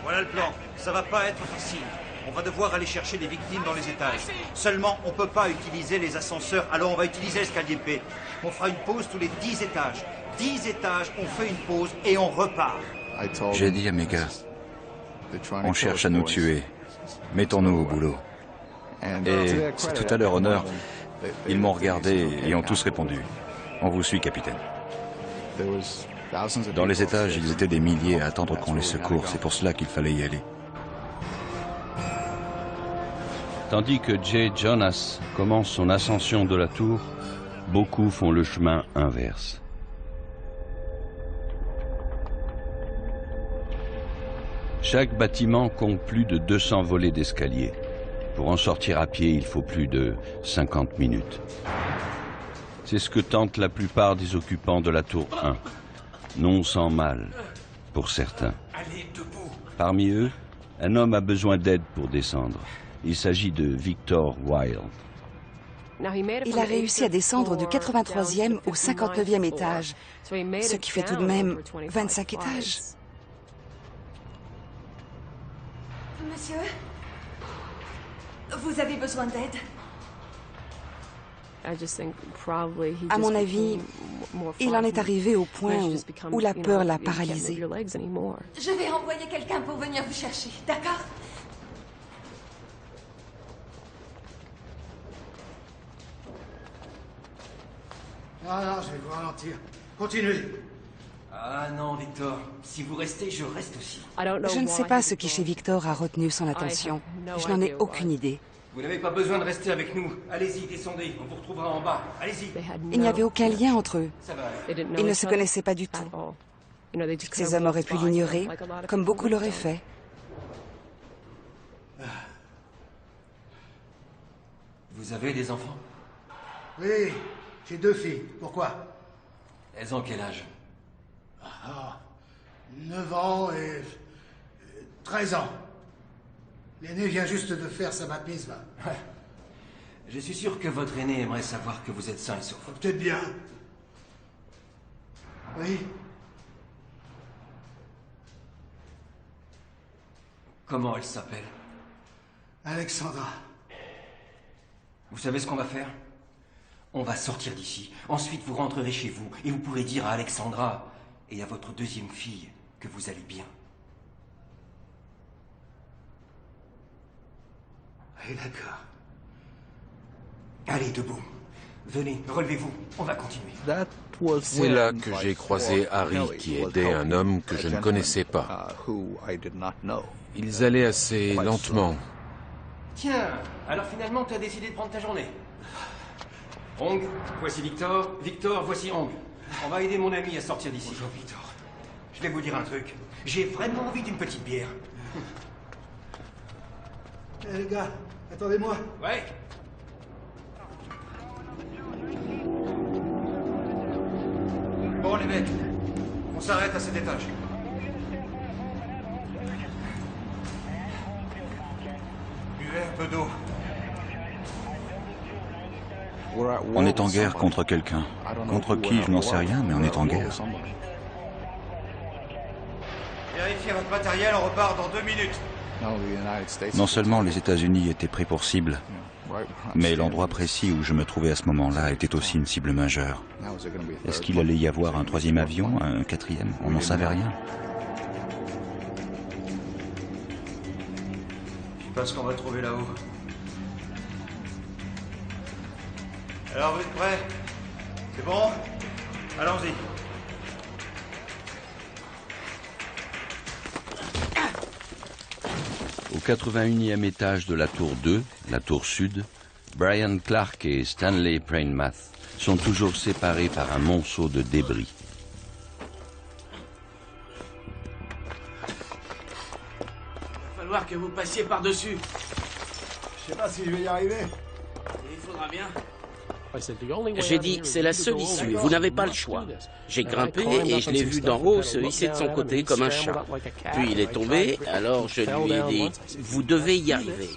voilà le plan. Ça va pas être facile. On va devoir aller chercher des victimes dans les étages. Seulement, on peut pas utiliser les ascenseurs, alors on va utiliser l'escalier P. On fera une pause tous les 10 étages. 10 étages, on fait une pause et on repart. J'ai dit à mes gars, on cherche à nous tuer. Mettons-nous au boulot. Et c'est tout à leur honneur, ils m'ont regardé et ont tous répondu. On vous suit, capitaine. Dans les étages, ils étaient des milliers à attendre qu'on les secourt. C'est pour cela qu'il fallait y aller. Tandis que Jay Jonas commence son ascension de la tour, beaucoup font le chemin inverse. Chaque bâtiment compte plus de 200 volets d'escalier. Pour en sortir à pied, il faut plus de 50 minutes. C'est ce que tentent la plupart des occupants de la tour 1. Non sans mal, pour certains. Parmi eux, un homme a besoin d'aide pour descendre. Il s'agit de Victor Wilde. Il a réussi à descendre du 83e au 59e étage, ce qui fait tout de même 25 étages. Monsieur, vous avez besoin d'aide? À mon avis, il en est arrivé au point où la peur l'a paralysé. Je vais envoyer quelqu'un pour venir vous chercher, d'accord? Non, je vais vous ralentir. Continuez. Ah non, Victor. Si vous restez, je reste aussi. Je ne sais pas ce qui chez Victor a retenu son attention. Je n'en ai aucune idée. Vous n'avez pas besoin de rester avec nous. Allez-y, descendez. On vous retrouvera en bas. Allez-y. Il n'y avait aucun lien entre eux. Ça va. Ils ne se connaissaient pas du tout. Ces hommes auraient pu l'ignorer, comme beaucoup l'auraient fait. Vous avez des enfants? Oui, j'ai 2 filles. Pourquoi? Elles ont quel âge? 9 ans et 13 ans. L'aîné vient juste de faire sa bat mitzvah. Je suis sûr que votre aîné aimerait savoir que vous êtes sain et sauf. Peut-être bien. Oui. Comment elle s'appelle? Alexandra. Vous savez ce qu'on va faire? On va sortir d'ici. Ensuite, vous rentrerez chez vous et vous pourrez dire à Alexandra et à votre 2e fille que vous allez bien. Oui, d'accord. Allez, debout. Venez, relevez-vous. On va continuer. C'est là que j'ai croisé Harry qui aidait un homme que je ne connaissais pas. Ils allaient assez lentement. Tiens, alors finalement, tu as décidé de prendre ta journée. Hong, voici Victor. Victor, voici Hong. On va aider mon ami à sortir d'ici. Bonjour, Victor. Je vais vous dire un truc. J'ai vraiment envie d'une petite bière. Eh, les gars, attendez-moi. Ouais. Bon, les mecs, on s'arrête à cet étage. Buvez un peu d'eau. On est en guerre contre quelqu'un. Contre qui, je n'en sais rien, mais on est en guerre. Vérifiez votre matériel, on repart dans 2 minutes. Non seulement les États-Unis étaient pris pour cible, Mais l'endroit précis où je me trouvais à ce moment-là était aussi une cible majeure. Est-ce qu'il allait y avoir un troisième avion, un quatrième? On n'en savait rien. Je sais pas ce qu'on va trouver là-haut. Alors, vous êtes prêts? C'est bon? Allons-y. Au 81e étage de la tour 2, la tour sud, Brian Clark et Stanley Prainmath sont toujours séparés par un monceau de débris. Il va falloir que vous passiez par-dessus. Je sais pas si je vais y arriver. Il faudra bien. J'ai dit, c'est la seule issue, vous n'avez pas le choix. J'ai grimpé et je l'ai vu d'en haut se hisser de son côté comme un chat. Puis il est tombé, alors je lui ai dit, vous devez y arriver.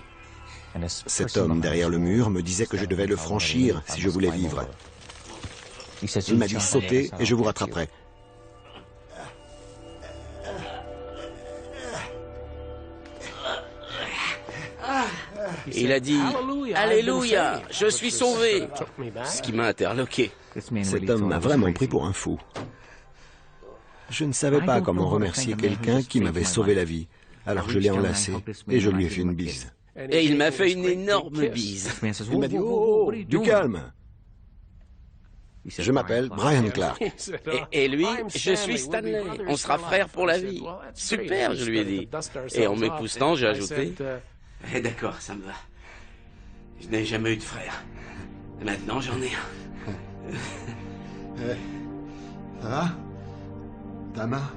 Cet homme derrière le mur me disait que je devais le franchir si je voulais vivre. Il m'a dit sauter et je vous rattraperai. Il a dit « Alléluia, je suis sauvé !» Ce qui m'a interloqué. Cet homme m'a vraiment pris pour un fou. Je ne savais pas comment remercier quelqu'un qui m'avait sauvé la vie. Alors je l'ai enlacé et je lui ai fait une bise. Et il m'a fait une énorme bise. Il m'a dit « Oh, du calme !» Je m'appelle Brian Clark. Et lui, je suis Stanley. On sera frères pour la vie. Super, je lui ai dit. Et en m'époustant, j'ai ajouté... Eh, d'accord, ça me va. Je n'ai jamais eu de frère. Maintenant, j'en ai un. Ça va? Ta main,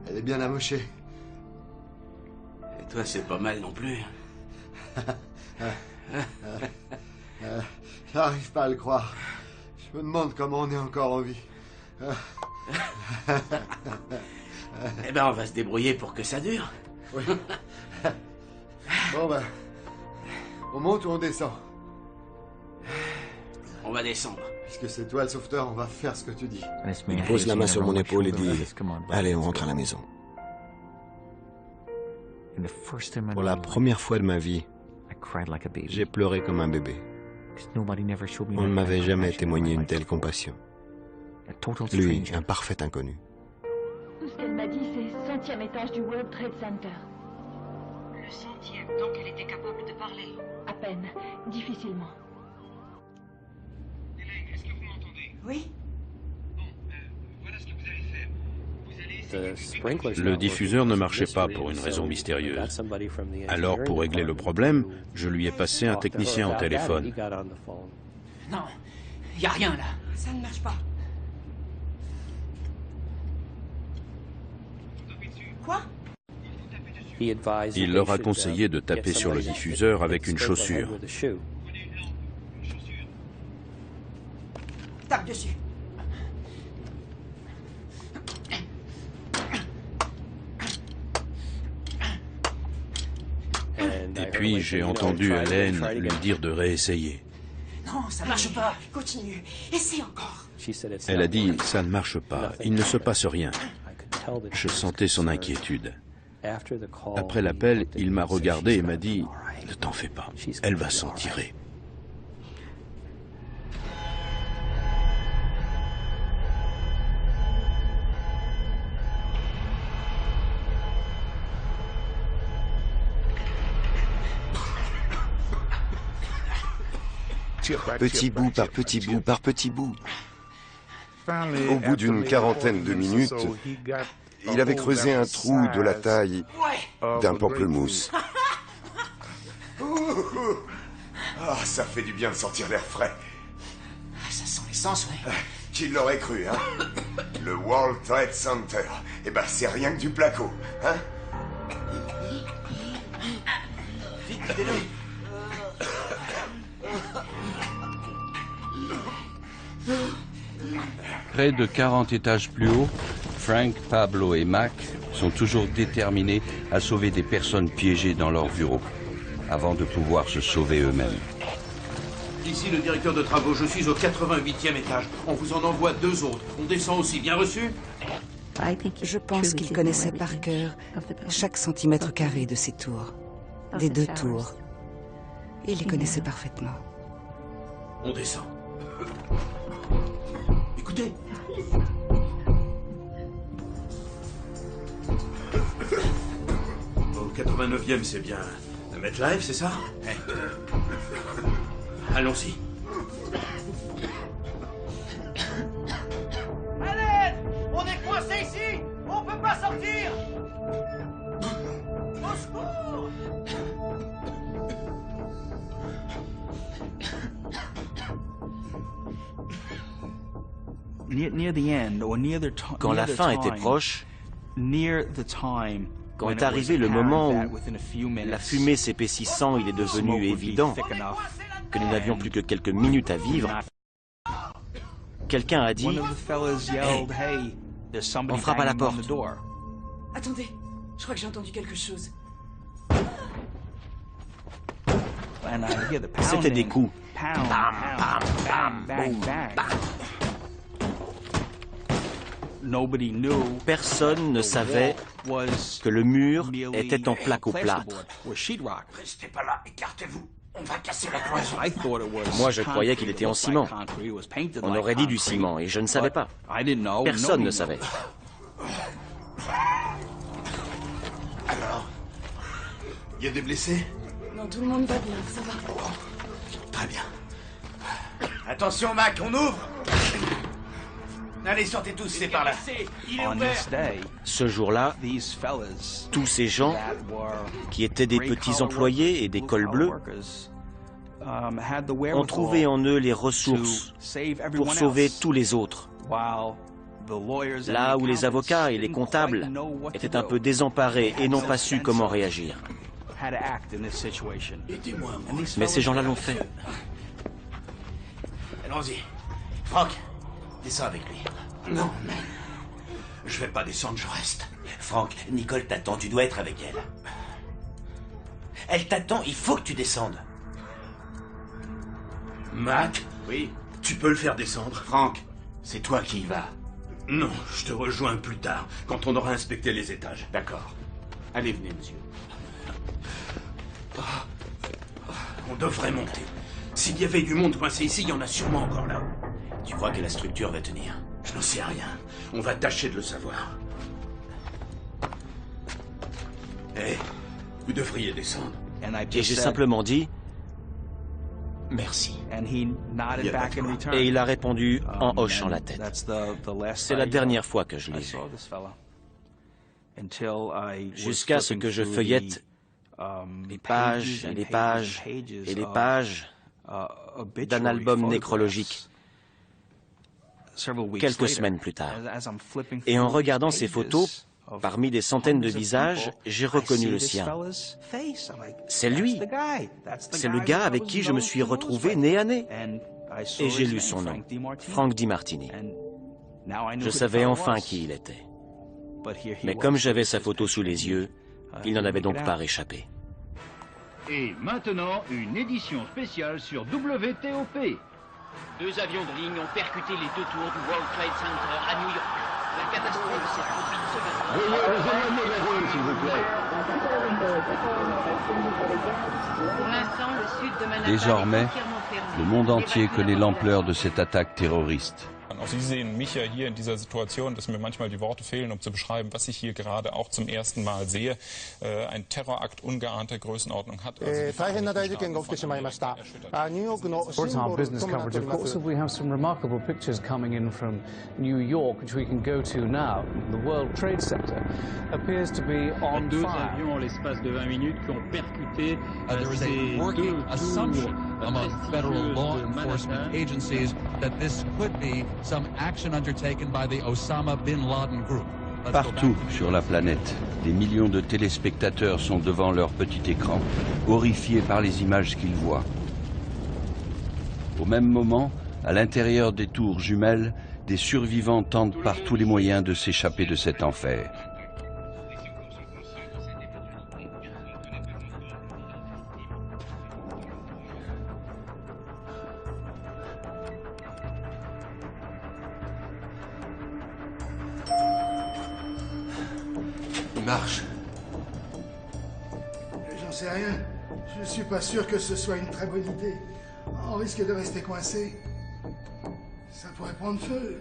elle est bien amochée. Et toi, c'est pas mal non plus. J'arrive pas à le croire. Je me demande comment on est encore en vie. Eh ben, on va se débrouiller pour que ça dure. Oui. Bon ben, on monte ou on descend? On va descendre. Puisque c'est toi le sauveteur, on va faire ce que tu dis. Il pose la main sur mon épaule et dit « Allez, on rentre à la maison. » Pour la première fois de ma vie, j'ai pleuré comme un bébé. On ne m'avait jamais témoigné une telle compassion. Lui, un parfait inconnu. Tout ce qu'elle m'a dit, c'est 100e étage du World Trade Center. Le 100e, donc elle était capable de parler. À peine, difficilement. Hélène, est-ce que vous m'entendez? Oui. Bon, voilà ce que vous allez faire. Vous allez... Le diffuseur ne marchait pas pour une raison mystérieuse. Alors, pour régler le problème, je lui ai passé un technicien au téléphone. Non, il n'y a rien là. Ça ne marche pas. Quoi? Il leur a conseillé de taper sur le diffuseur avec une chaussure. Tape dessus. Et puis j'ai entendu Hélène lui dire de réessayer. Non, ça marche pas. Continue. Essaie encore. Elle a dit, ça ne marche pas, il ne se passe rien. Je sentais son inquiétude. Après l'appel, il m'a regardé et m'a dit, ne t'en fais pas, elle va s'en tirer. Petit bout par petit bout par petit bout. Au bout d'une quarantaine de minutes, il avait creusé un trou de la taille d'un pamplemousse. Ah, ça fait du bien de sentir l'air frais. Ça sent l'essence, ouais. Qui l'aurait cru, hein? Le World Trade Center. Eh ben, c'est rien que du placo, hein? Vite, aidez-le. Près de 40 étages plus haut, Frank, Pablo et Mac sont toujours déterminés à sauver des personnes piégées dans leur bureau, avant de pouvoir se sauver eux-mêmes. Ici le directeur de travaux, je suis au 88e étage. On vous en envoie 2 autres. On descend aussi, bien reçu? Je pense qu'il connaissait par cœur chaque centimètre carré de ces tours, des 2 tours. Il les connaissait parfaitement. On descend. Écoutez. Au 89e, c'est bien un MetLife, c'est ça? Allons-y. Allez! On est coincé ici! On peut pas sortir! Au secours! Quand la fin était proche, quand est arrivé le moment où, la fumée s'épaississant, il est devenu évident que nous n'avions plus que quelques minutes à vivre, quelqu'un a dit hey, on frappe à la porte. Attendez, je crois que j'ai entendu quelque chose. C'était des coups. Personne ne savait que le mur était en plaque au plâtre. Restez pas là, écartez-vous. On va casser la cloison. Moi, je croyais qu'il était en ciment. On aurait dit du ciment, et je ne savais pas. Personne ne savait. Alors, il y a des blessés? Non, tout le monde va bien, ça va. Très bien. Attention, Mac, on ouvre! Allez, sortez tous, c'est par là. Ce jour-là, tous ces gens, qui étaient des petits employés et des cols bleus, ont trouvé en eux les ressources pour sauver tous les autres. Là où les avocats et les comptables étaient un peu désemparés et n'ont pas su comment réagir. Mais ces gens-là l'ont fait. Allons-y. Franck, descends avec lui. Non, mais... Je vais pas descendre, je reste. Franck, Nicole t'attend, tu dois être avec elle. Elle t'attend, il faut que tu descendes. Mac? Oui? Tu peux le faire descendre? Franck, c'est toi qui y vas. Non, je te rejoins plus tard, quand on aura inspecté les étages. D'accord. Allez, venez, monsieur. On devrait monter. S'il y avait du monde coincé ici, il y en a sûrement encore là-haut. Tu crois que la structure va tenir? Je n'en sais rien. On va tâcher de le savoir. Hé, vous devriez descendre. Et j'ai simplement dit... Merci. Et il a répondu en hochant la tête. C'est la dernière fois que je l'ai vu. Jusqu'à ce que je feuillette les pages et les pages et les pages d'un album nécrologique quelques semaines plus tard. Et en regardant ces photos, parmi des centaines de visages, j'ai reconnu le sien. C'est lui. C'est le gars avec qui je me suis retrouvé nez à nez. Et j'ai lu son nom, Frank DiMartini. Je savais enfin qui il était. Mais comme j'avais sa photo sous les yeux, il n'en avait donc pas réchappé. Et maintenant, une édition spéciale sur WTOP. 2 avions de ligne ont percuté les 2 tours du World Trade Center à New York. La catastrophe s'est produite ce matin. Veuillez rejoindre la zone, s'il vous plaît. Pour l'instant, le sud de Manhattan Désormais, est entièrement fermé. le monde entier connaît l'ampleur de cette attaque terroriste. Auch Sie sehen mich ja hier in dieser Situation, dass mir manchmal die Worte fehlen, um zu beschreiben, was ich hier gerade auch zum ersten Mal sehe. Ein Terrorakt ungeahnter Größenordnung hat. For our business coverage, of course, we have some remarkable pictures coming in from New York, which we can go to now. The World Trade Center appears to be on Deux fire. avions en l'espace de 20 minutes qui ont percuté There is a working assumption among federal law enforcement agencies that this could be some action undertaken by the Osama bin Laden group. Partout sur la planète, des millions de téléspectateurs sont devant leur petit écran, horrifiés par les images qu'ils voient. Au même moment, à l'intérieur des tours jumelles, des survivants tentent par tous les moyens de s'échapper de cet enfer. Il marche. J'en sais rien. Je suis pas sûr que ce soit une très bonne idée. On risque de rester coincé. Ça pourrait prendre feu.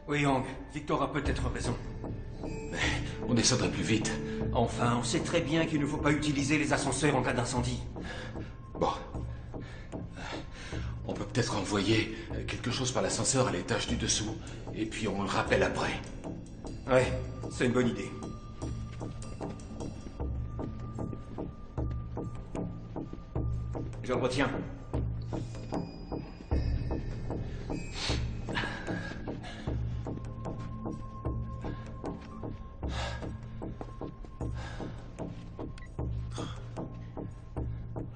Oui, Hank, Victor a peut-être raison. Mais on descendrait plus vite. Enfin, on sait très bien qu'il ne faut pas utiliser les ascenseurs en cas d'incendie. Bon. On peut peut-être envoyer quelque chose par l'ascenseur à l'étage du dessous. Et puis on le rappelle après. Ouais, c'est une bonne idée. Je le retiens.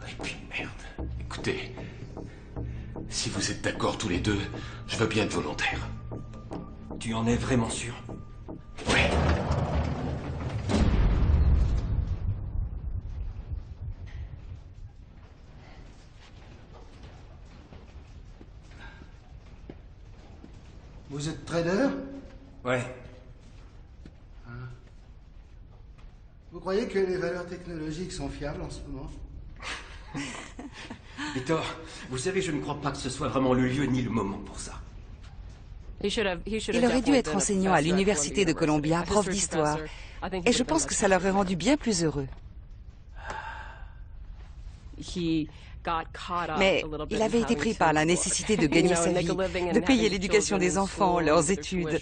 Et puis merde. Écoutez, si vous êtes d'accord tous les deux, je veux bien être volontaire. Tu en es vraiment sûr? Ouais. Vous êtes trader? Ouais. Hein? Vous croyez que les valeurs technologiques sont fiables en ce moment? Victor, vous savez, je ne crois pas que ce soit vraiment le lieu ni le moment pour ça. Il aurait dû être enseignant à l'université de Columbia, prof d'histoire. Et je pense que ça l'aurait rendu bien plus heureux. Mais il avait été pris par la nécessité de gagner sa vie, de payer l'éducation des enfants, leurs études.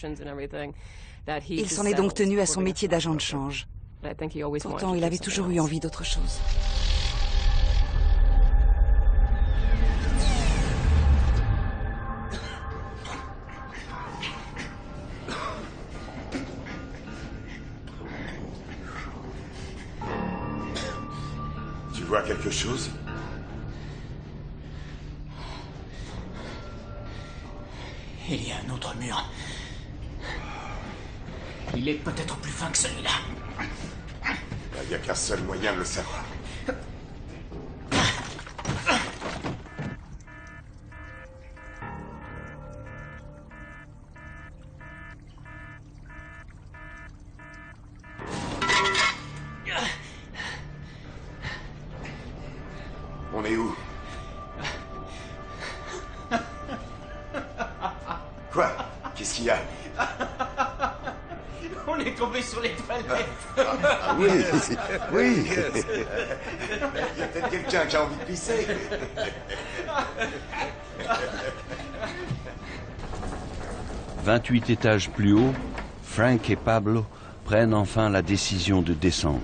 Il s'en est donc tenu à son métier d'agent de change. Pourtant, il avait toujours eu envie d'autre chose. Tu vois quelque chose? Il y a un autre mur. Il est peut-être plus fin que celui-là. Il n'y a qu'un seul moyen de le savoir. On est où? Quoi? Qu'est-ce qu'il y a? On est tombé sur les toilettes. Oui, oui. Il y a peut-être quelqu'un qui a envie de pisser. 28 étages plus haut, Frank et Pablo prennent enfin la décision de descendre.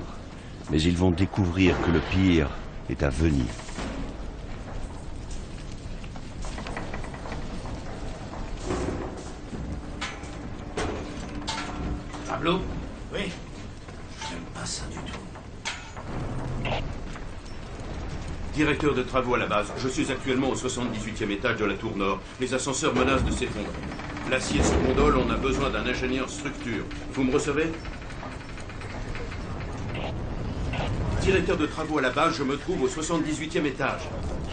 Mais ils vont découvrir que le pire est à venir. Pablo? Oui. J'aime pas ça du tout. Directeur de travaux à la base, je suis actuellement au 78e étage de la tour nord. Les ascenseurs menacent de s'effondrer. L'acier se gondole, on a besoin d'un ingénieur structure. Vous me recevez? Directeur de travaux à la base, je me trouve au 78e étage.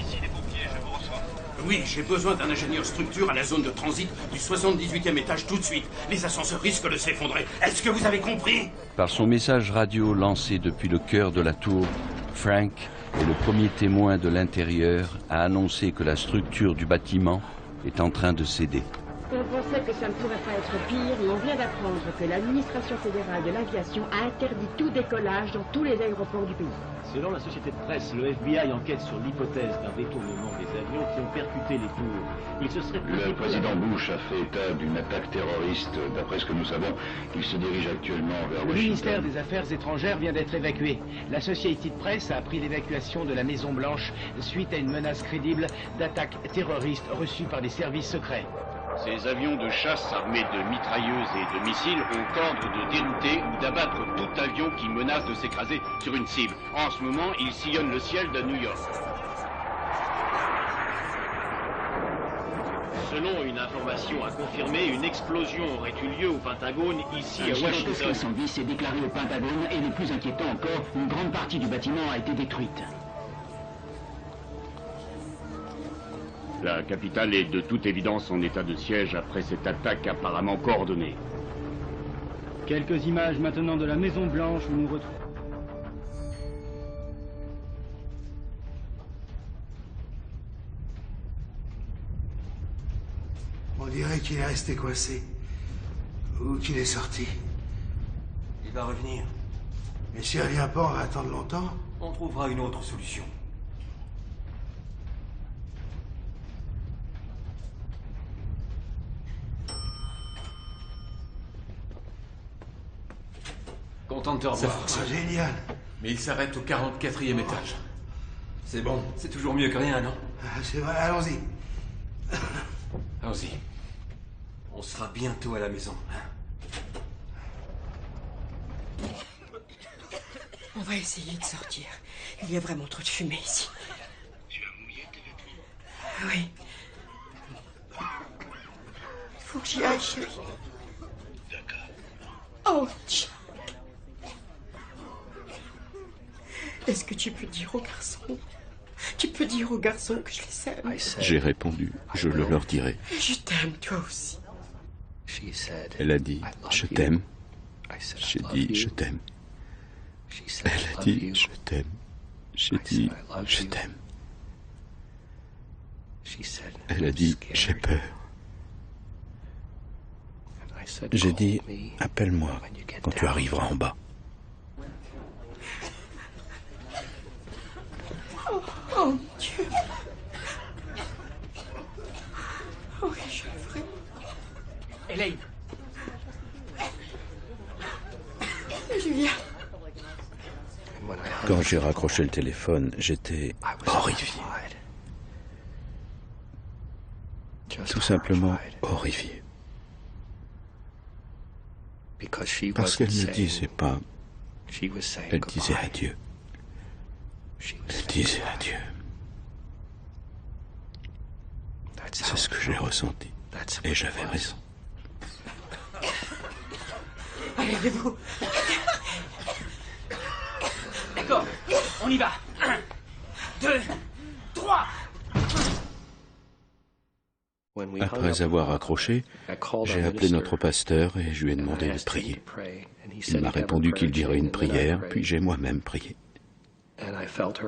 Ici les pompiers, je vous reçois. Oui, j'ai besoin d'un ingénieur structure à la zone de transit du 78e étage tout de suite. Les ascenseurs risquent de s'effondrer. Est-ce que vous avez compris? Par son message radio lancé depuis le cœur de la tour, Frank est le premier témoin de l'intérieur à annoncer que la structure du bâtiment est en train de céder. On pensait que ça ne pourrait pas être pire, mais on vient d'apprendre que l'administration fédérale de l'aviation a interdit tout décollage dans tous les aéroports du pays. Selon la société de presse, le FBI enquête sur l'hypothèse d'un détournement des avions qui ont percuté les tours. Il se serait Le président Bush a fait état d'une attaque terroriste. D'après ce que nous savons, il se dirige actuellement vers Le Washington. ministère des Affaires étrangères vient d'être évacué. La Société de presse a appris l'évacuation de la Maison-Blanche suite à une menace crédible d'attaque terroriste reçue par des services secrets. Ces avions de chasse armés de mitrailleuses et de missiles ont ordre de dérouter ou d'abattre tout avion qui menace de s'écraser sur une cible. En ce moment, ils sillonnent le ciel de New York. Selon une information à confirmer, une explosion aurait eu lieu au Pentagone, ici à Washington. Un incendie s'est déclaré au Pentagone et le plus inquiétant encore, une grande partie du bâtiment a été détruite. La capitale est de toute évidence en état de siège après cette attaque apparemment coordonnée. Quelques images maintenant de la Maison Blanche où nous retrouvons. On dirait qu'il est resté coincé. Ou qu'il est sorti. Il va revenir. Et s'il revient pas, on va attendre longtemps. On trouvera une autre solution. Content de te revoir. C'est génial. Mais il s'arrête au 44e étage. C'est bon. C'est toujours mieux que rien, non? C'est vrai, allons-y. Allons-y. On sera bientôt à la maison, hein? On va essayer de sortir. Il y a vraiment trop de fumée ici. Tu as mouillé tes vêtements? Oui. Il faut que j'y aille, chérie. D'accord. Oh, Jack. Est-ce que tu peux dire aux garçons? Tu peux dire aux garçons que je les aime? J'ai répondu, je le leur dirai. Je t'aime, toi aussi. Elle a dit, je t'aime. J'ai dit, je t'aime. Elle a dit, je t'aime. J'ai dit, je t'aime. Elle a dit, j'ai peur. J'ai dit, appelle-moi quand tu arriveras en bas. Oh, mon Dieu. Oui, je le ferai. Elaine. Julia. Quand j'ai raccroché le téléphone, j'étais horrifié. Tout simplement horrifié. Parce qu'elle ne disait pas, elle disait adieu. Elle disait adieu. C'est ce que j'ai ressenti. Et j'avais raison. Allez, levez-vous. D'accord, on y va. 1, 2, 3. Après avoir accroché, j'ai appelé notre pasteur et je lui ai demandé de prier. Il m'a répondu qu'il dirait une prière, puis j'ai moi-même prié.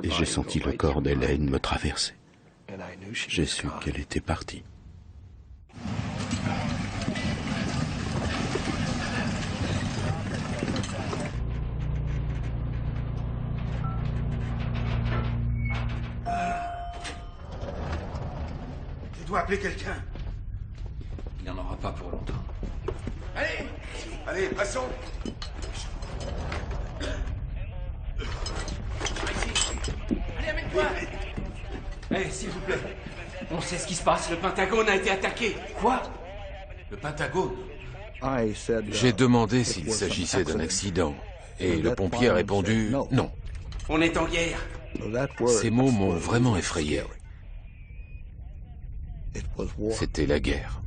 Et j'ai senti le corps d'Hélène me traverser. J'ai su qu'elle était partie. Tu dois appeler quelqu'un. Il n'y en aura pas pour longtemps. Allez! Allez, passons! Allez, amène-toi. Hé, s'il vous plaît. On sait ce qui se passe, le Pentagone a été attaqué. Quoi? Le Pentagone? J'ai demandé s'il s'agissait d'un accident. Et le pompier a répondu non. On est en guerre. Ces mots m'ont vraiment effrayé. C'était la guerre.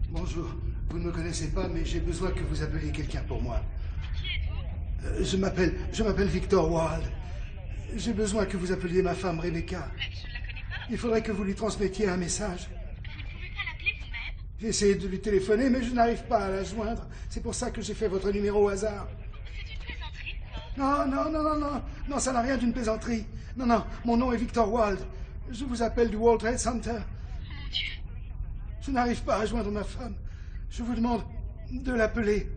Bonjour. Vous ne me connaissez pas, mais j'ai besoin que vous appeliez quelqu'un pour moi. Je m'appelle Victor Wilde. J'ai besoin que vous appeliez ma femme Rebecca. Il faudrait que vous lui transmettiez un message. Vous ne pouvez pas l'appeler vous-même? J'ai essayé de lui téléphoner, mais je n'arrive pas à la joindre. C'est pour ça que j'ai fait votre numéro au hasard. C'est une plaisanterie, ça? Non, ça n'a rien d'une plaisanterie. Non, mon nom est Victor Wilde. Je vous appelle du World Trade Center. Mon Dieu. Je n'arrive pas à joindre ma femme. Je vous demande de l'appeler.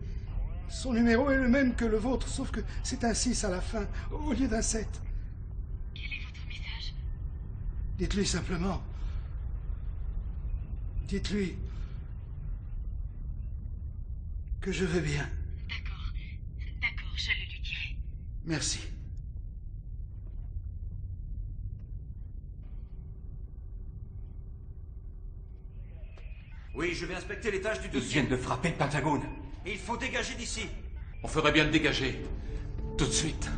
Son numéro est le même que le vôtre, sauf que c'est un 6 à la fin, au lieu d'un 7. Quel est votre message? Dites-lui simplement. Dites-lui que je vais bien. D'accord, je le lui dirai. Merci. Oui, je vais inspecter l'étage du Ils dossier. viennent de frapper le Pentagone. Il faut dégager d'ici. On ferait bien de dégager. Tout de suite.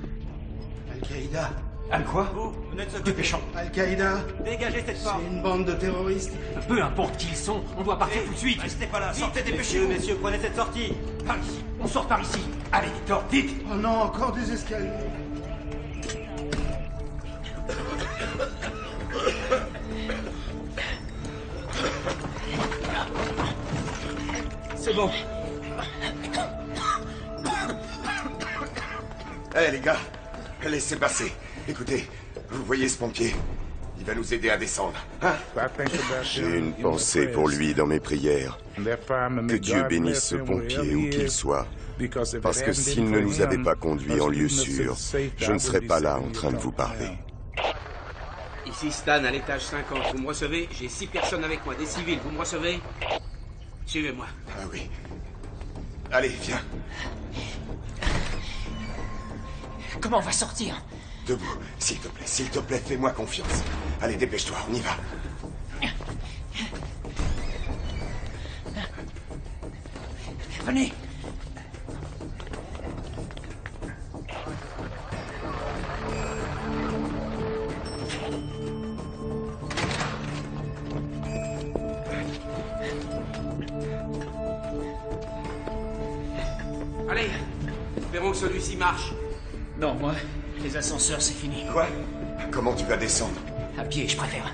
Al-Qaïda. Al quoi? Vous n'êtes occupé. Dépêchons. Al-Qaïda. Dégagez cette porte. C'est une bande de terroristes. Peu importe qui ils sont, on doit partir tout de suite. Restez pas là, Vite, sortez, dépêchez-vous. messieurs, prenez cette sortie. Par ici. On sort par ici. Allez, Victor, vite. Oh non, encore des escaliers. C'est bon. Hé les gars, laissez passer. Écoutez, vous voyez ce pompier? Il va nous aider à descendre, hein? J'ai une pensée pour lui dans mes prières. Que Dieu bénisse ce pompier où qu'il soit. Parce que s'il ne nous avait pas conduits en lieu sûr, je ne serais pas là en train de vous parler. Ici Stan, à l'étage 50. Vous me recevez? J'ai 6 personnes avec moi, des civils. Vous me recevez? Suivez-moi. Ah oui. Allez, viens. Comment on va sortir? Debout, s'il te plaît, fais-moi confiance. Allez, dépêche-toi, on y va. Venez. Allez, espérons que celui-ci marche. Non, moi, les ascenseurs, c'est fini. Quoi? Comment tu vas descendre? À pied, je préfère.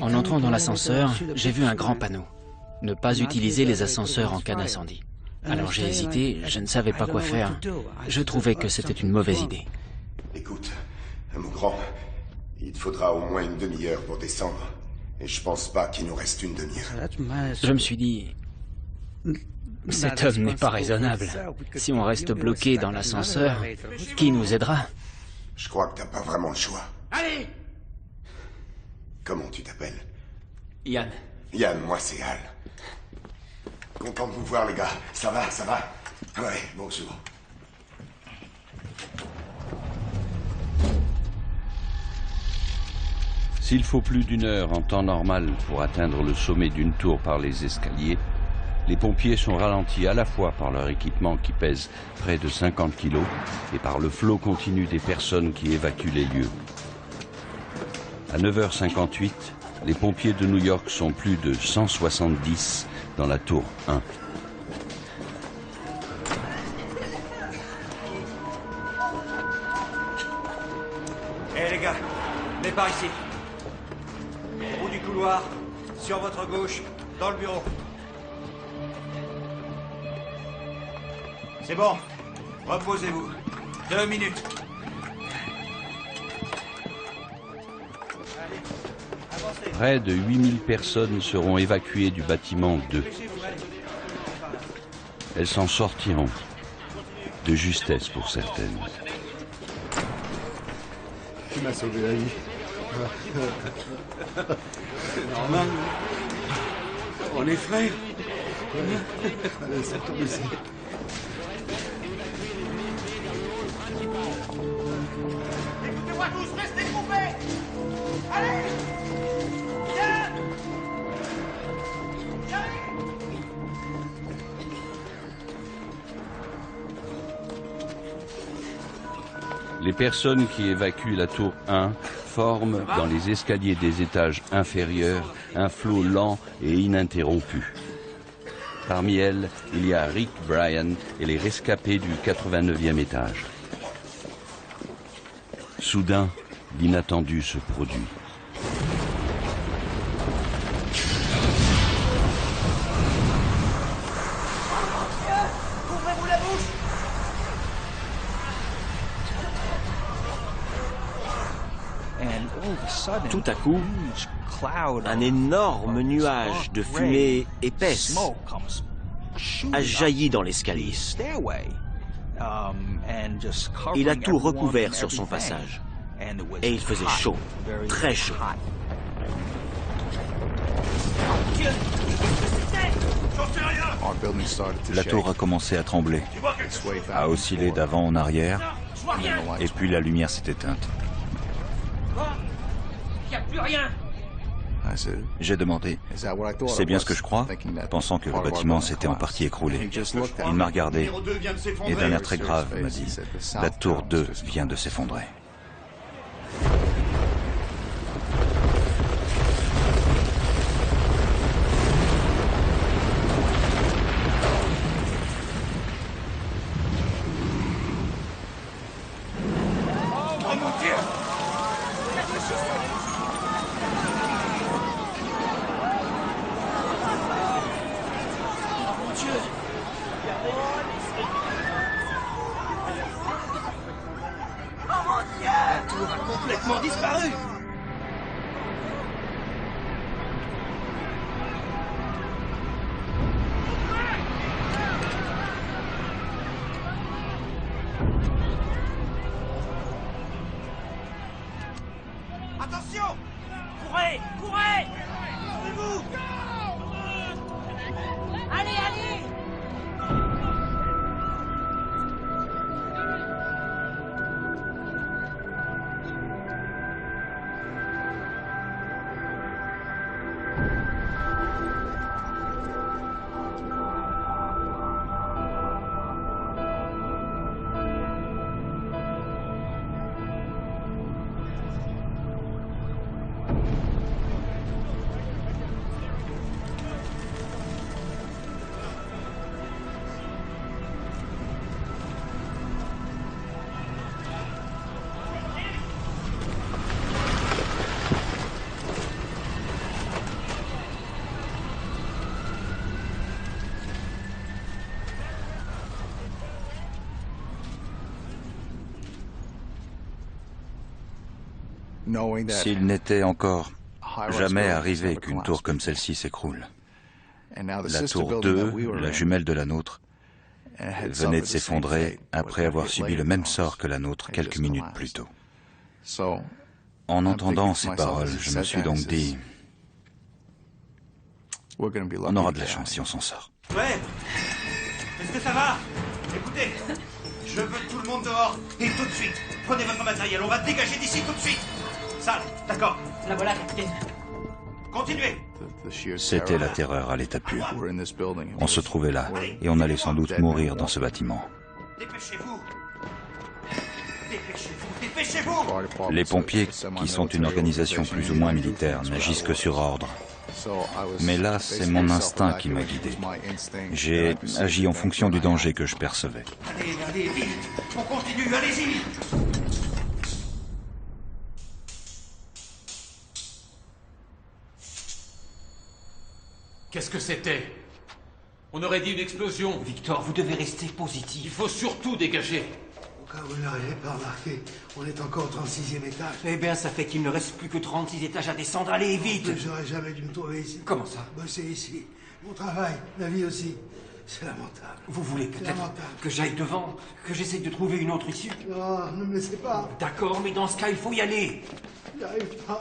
En entrant dans l'ascenseur, j'ai vu un grand panneau. Ne pas utiliser les ascenseurs en cas d'incendie. Alors j'ai hésité, je ne savais pas quoi faire. Je trouvais que c'était une mauvaise idée. Écoute, mon grand, il te faudra au moins une demi-heure pour descendre. Et je pense pas qu'il nous reste une demi-heure. Je me suis dit... Cet homme n'est pas raisonnable. Si on reste bloqué dans l'ascenseur, qui nous aidera? Je crois que t'as pas vraiment le choix. Allez! Comment tu t'appelles? Yann. Yann, moi c'est Al. Content de vous voir, les gars. Ça va, ça va? Ouais, bonjour. S'il faut plus d'1 heure en temps normal pour atteindre le sommet d'une tour par les escaliers, les pompiers sont ralentis à la fois par leur équipement qui pèse près de 50 kilos et par le flot continu des personnes qui évacuent les lieux. À 9h58, les pompiers de New York sont plus de 170 dans la tour 1. Hé les gars, départ ici. Au bout du couloir, sur votre gauche, dans le bureau. C'est bon, reposez-vous. 2 minutes. Près de 8000 personnes seront évacuées du bâtiment 2. Elles s'en sortiront, de justesse pour certaines. Tu m'as sauvé la vie. C'est normal. On est frères. Allez, ça tombe ici. Écoutez-moi tous, restez groupés. Allez. Viens. Les personnes qui évacuent la tour 1 forment dans les escaliers des étages inférieurs un flot lent et ininterrompu. Parmi elles, il y a Rick Bryan et les rescapés du 89e étage. Soudain, l'inattendu se produit. Ouvrez-vous la bouche. Tout à coup, un énorme nuage de fumée épaisse a jailli dans l'escalier. Il a tout recouvert sur son passage. Et il faisait chaud, très chaud. La tour a commencé à trembler, a oscillé d'avant en arrière, et puis la lumière s'est éteinte. Il n'y a plus rien. J'ai demandé, c'est bien ce que je crois, pensant que le bâtiment s'était en partie écroulé. Il m'a regardé, et d'un air très grave m'a dit, la tour 2 vient de s'effondrer. Oh mon Dieu. Oh mon Dieu! attention! Courez! Courez! Courez-vous! Allez, allez! S'il n'était encore jamais arrivé qu'une tour comme celle-ci s'écroule. La tour 2, la jumelle de la nôtre, venait de s'effondrer après avoir subi le même sort que la nôtre quelques minutes plus tôt. En entendant ces paroles, je me suis donc dit, on aura de la chance si on s'en sort. Ouais. Est-ce que ça va? Écoutez, je veux tout le monde dehors, et tout de suite. Prenez votre matériel, on va dégager d'ici tout de suite. Salle, d'accord. La voilà, capitaine. Continuez. C'était la terreur à l'état pur. On se trouvait là, et on allait sans doute mourir dans ce bâtiment. Dépêchez-vous. Dépêchez-vous, dépêchez-vous. Les pompiers, qui sont une organisation plus ou moins militaire, n'agissent que sur ordre. Mais là, c'est mon instinct qui m'a guidé. J'ai agi en fonction du danger que je percevais. Allez, allez, vite. On continue, allez-y. Qu'est-ce que c'était? On aurait dit une explosion. Victor, vous devez rester positif. Il faut surtout dégager. Au cas où vous ne l'auriez pas remarqué, on est encore au 36e étage. Eh bien, ça fait qu'il ne reste plus que 36 étages à descendre. Allez, vite! J'aurais jamais dû me trouver ici. Comment ça? Bosser ici. Mon travail, la vie aussi. C'est lamentable. Vous voulez peut-être lamentable. Que j'aille devant, que j'essaye de trouver une autre issue? Non, ne me laissez pas. D'accord, mais dans ce cas, il faut y aller. J'y arrive pas.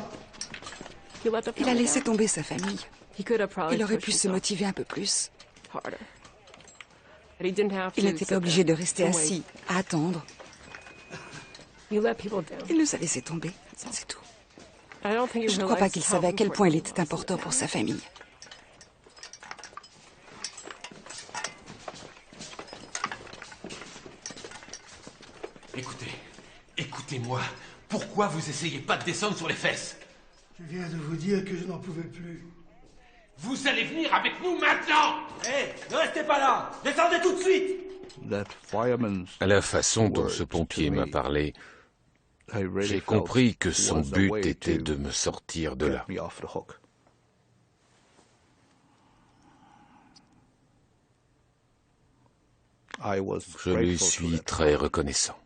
Il a laissé tomber sa famille. Il aurait pu se motiver un peu plus. Il n'était pas obligé de rester assis, à attendre. Il nous a laissé tomber, c'est tout. Je ne crois pas qu'il savait à quel point il était important pour sa famille. Écoutez, écoutez-moi. Pourquoi vous essayez pas de descendre sur les fesses? Je viens de vous dire que je n'en pouvais plus. Vous allez venir avec nous maintenant! Hé, ne restez pas là! Descendez tout de suite! À la façon dont ce pompier m'a parlé, j'ai compris que son but était de me sortir de là. Je lui suis très reconnaissant.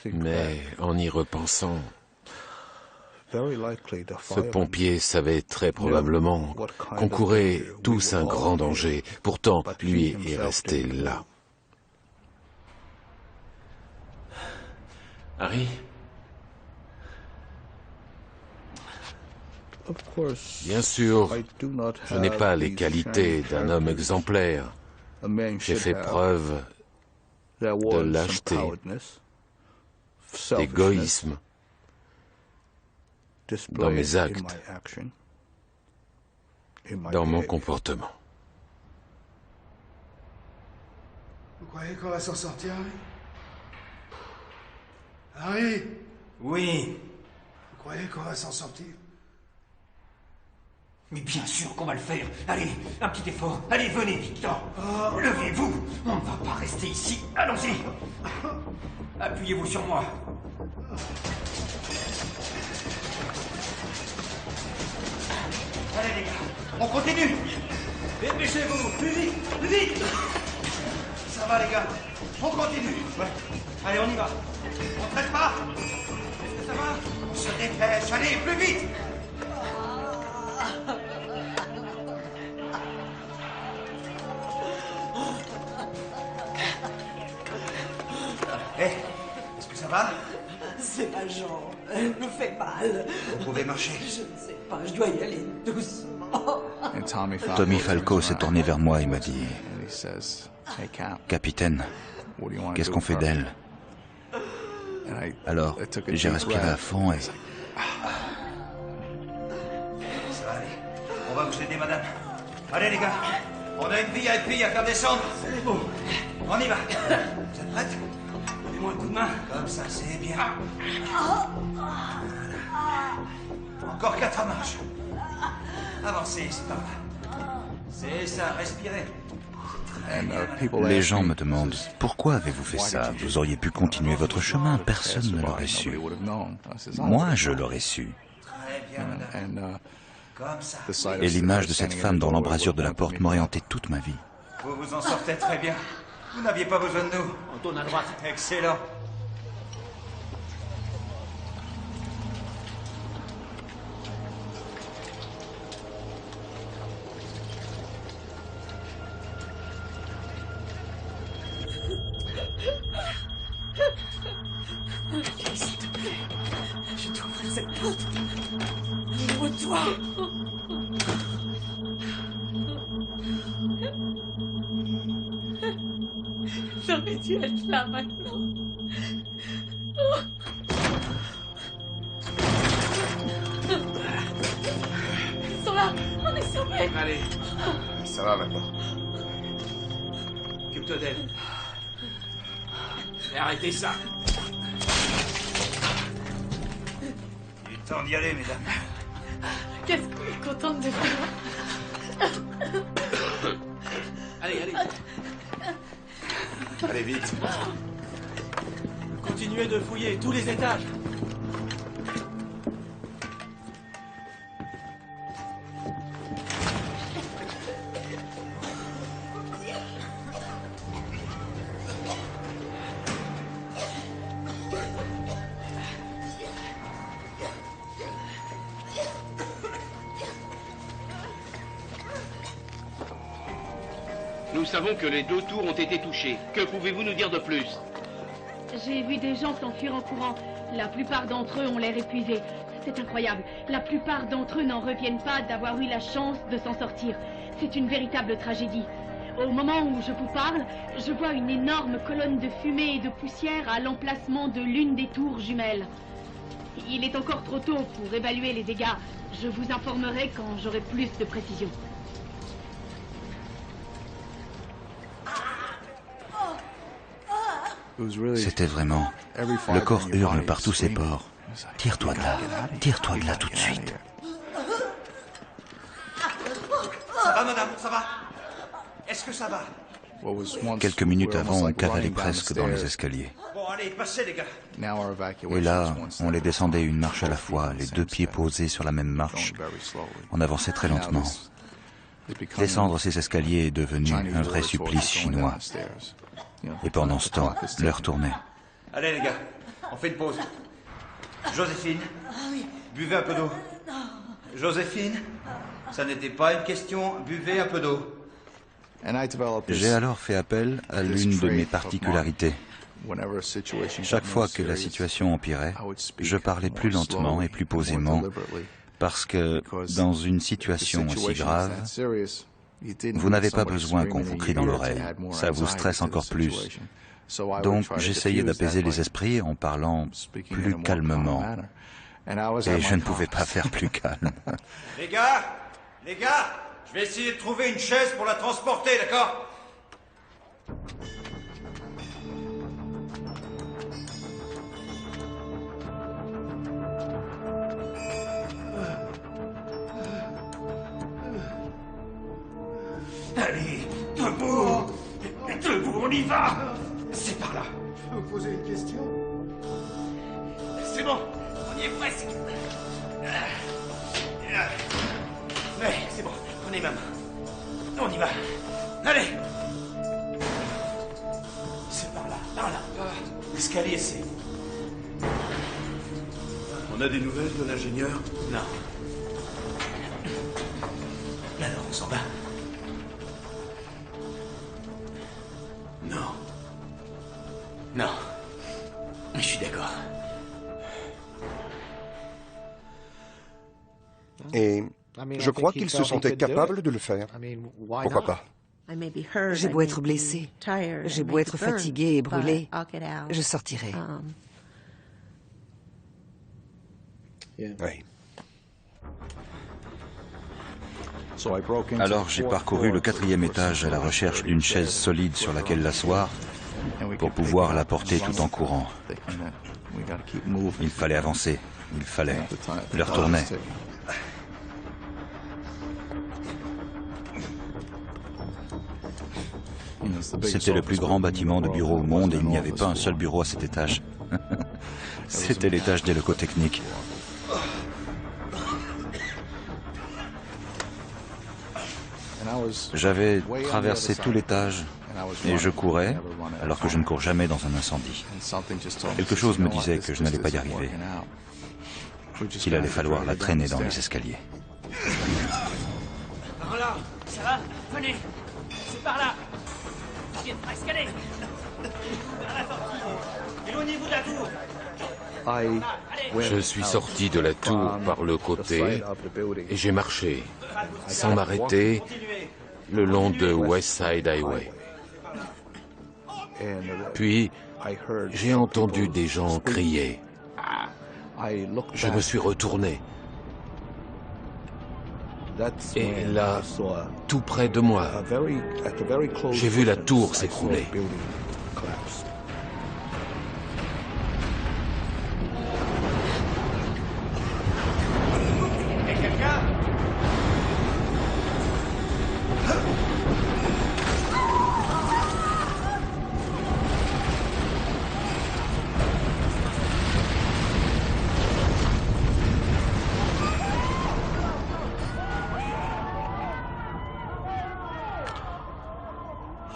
Mais en y repensant, ce pompier savait très probablement qu'on courait tous un grand danger. Pourtant, lui est resté là. Harry? Bien sûr, je n'ai pas les qualités d'un homme exemplaire. J'ai fait preuve de lâcheté, d'égoïsme dans mes actes, dans mon comportement. Vous croyez qu'on va s'en sortir, Harry? Harry? Oui. Vous croyez qu'on va s'en sortir? Mais bien sûr qu'on va le faire. Allez, un petit effort. Allez, venez, Victor. Levez-vous. On ne va pas rester ici. Allons-y. Appuyez-vous sur moi. Allez, les gars, on continue. Dépêchez-vous, plus vite, plus vite. Ça va, les gars, on continue. Ouais. Allez, on y va. On ne traite pas. Est-ce que ça va? On se dépêche, allez, plus vite. va? C'est ma jambe. Elle me fait mal. Vous pouvez marcher. Je ne sais pas, je dois y aller doucement. Tommy Falco s'est tourné vers moi et m'a dit « Capitaine, qu'est-ce qu'on fait d'elle ?» Alors, j'ai respiré à fond et... Ça va aller. On va vous aider, madame. Allez, les gars. On a une VIP à faire descendre. On y va. Vous êtes prêtes? Donnez-moi un coup de main. Comme ça, c'est bien. Encore 4 marches. Avancez, c'est par là. C'est ça, respirez. Les gens me demandent « Pourquoi avez-vous fait ça? Vous auriez pu continuer votre chemin, personne ne l'aurait su. » Moi, je l'aurais su. Très bien, madame. Comme ça. Et l'image de cette femme dans l'embrasure de la porte m'aurait hanté toute ma vie. Vous vous en sortez très bien. Vous n'aviez pas besoin de nous. On tourne à droite. Excellent. S'il te plaît, je t'ouvre cette porte. Ouvre-toi. J'aurais dû être là maintenant. Ils sont là, on est sauvés. Allez. Ça va maintenant. Occupe-toi d'elle. Et arrêtez ça. Il est temps d'y aller, mesdames. Qu'est-ce qu'on est contente de voir. Allez, allez. Allez, vite. Continuez de fouiller tous les étages. Nous savons que les 2 tours ont été touchées. Que pouvez-vous nous dire de plus? J'ai vu des gens s'enfuir en courant. La plupart d'entre eux ont l'air épuisés. C'est incroyable. La plupart d'entre eux n'en reviennent pas d'avoir eu la chance de s'en sortir. C'est une véritable tragédie. Au moment où je vous parle, je vois une énorme colonne de fumée et de poussière à l'emplacement de l'une des tours jumelles. Il est encore trop tôt pour évaluer les dégâts. Je vous informerai quand j'aurai plus de précision. C'était vraiment... Le corps hurle par tous ses pores. Tire-toi de là. Tire-toi de là tout de suite. Ça va, madame, ça va? Est-ce que ça va? Quelques minutes avant, on cavalait presque dans les escaliers. Bon, allez, passez, les gars. Et là, on les descendait une marche à la fois, les 2 pieds posés sur la même marche. On avançait très lentement. Descendre ces escaliers est devenu un vrai supplice chinois. Et pendant ce temps, l'heure tournait. Allez, les gars, on fait une pause. Joséphine, buvez un peu d'eau. Joséphine, ça n'était pas une question, buvez un peu d'eau. J'ai alors fait appel à l'une de mes particularités. Chaque fois que la situation empirait, je parlais plus lentement et plus posément, parce que dans une situation aussi grave, vous n'avez pas besoin qu'on vous crie dans l'oreille, ça vous stresse encore plus. Donc j'essayais d'apaiser les esprits en parlant plus calmement. Et je ne pouvais pas faire plus calme. Les gars, je vais essayer de trouver une chaise pour la transporter, d'accord? Allez, debout! Debout, on y va! C'est par là. Je peux vous poser une question? C'est bon, on y est presque. Ouais, c'est bon, prenez ma main. On y va. Allez! C'est par là, par là. L'escalier, c'est... On a des nouvelles de l'ingénieur? Non. Alors, on s'en va. Non. Non. je suis d'accord. Et je crois qu'il se sentait capable de le faire. Pourquoi pas? J'ai beau être blessé, j'ai beau être fatigué et brûlé, je sortirai. Oui. Alors j'ai parcouru le 4e étage à la recherche d'une chaise solide sur laquelle l'asseoir pour pouvoir la porter tout en courant. Il fallait avancer, il fallait. L'heure tournait. C'était le plus grand bâtiment de bureaux au monde et il n'y avait pas un seul bureau à cet étage. C'était l'étage des locaux techniques. J'avais traversé tout l'étage et je courais alors que je ne cours jamais dans un incendie. Quelque chose me disait que je n'allais pas y arriver, qu'il allait falloir la traîner dans les escaliers. Par là, ça va? Venez, c'est par là. Je viens de faire escalader. Vers la sortie. Éloignez-vous de la tour. Je suis sorti de la tour par le côté et j'ai marché, sans m'arrêter, le long de West Side Highway. Puis, j'ai entendu des gens crier. Je me suis retourné. Et là, tout près de moi, j'ai vu la tour s'écrouler.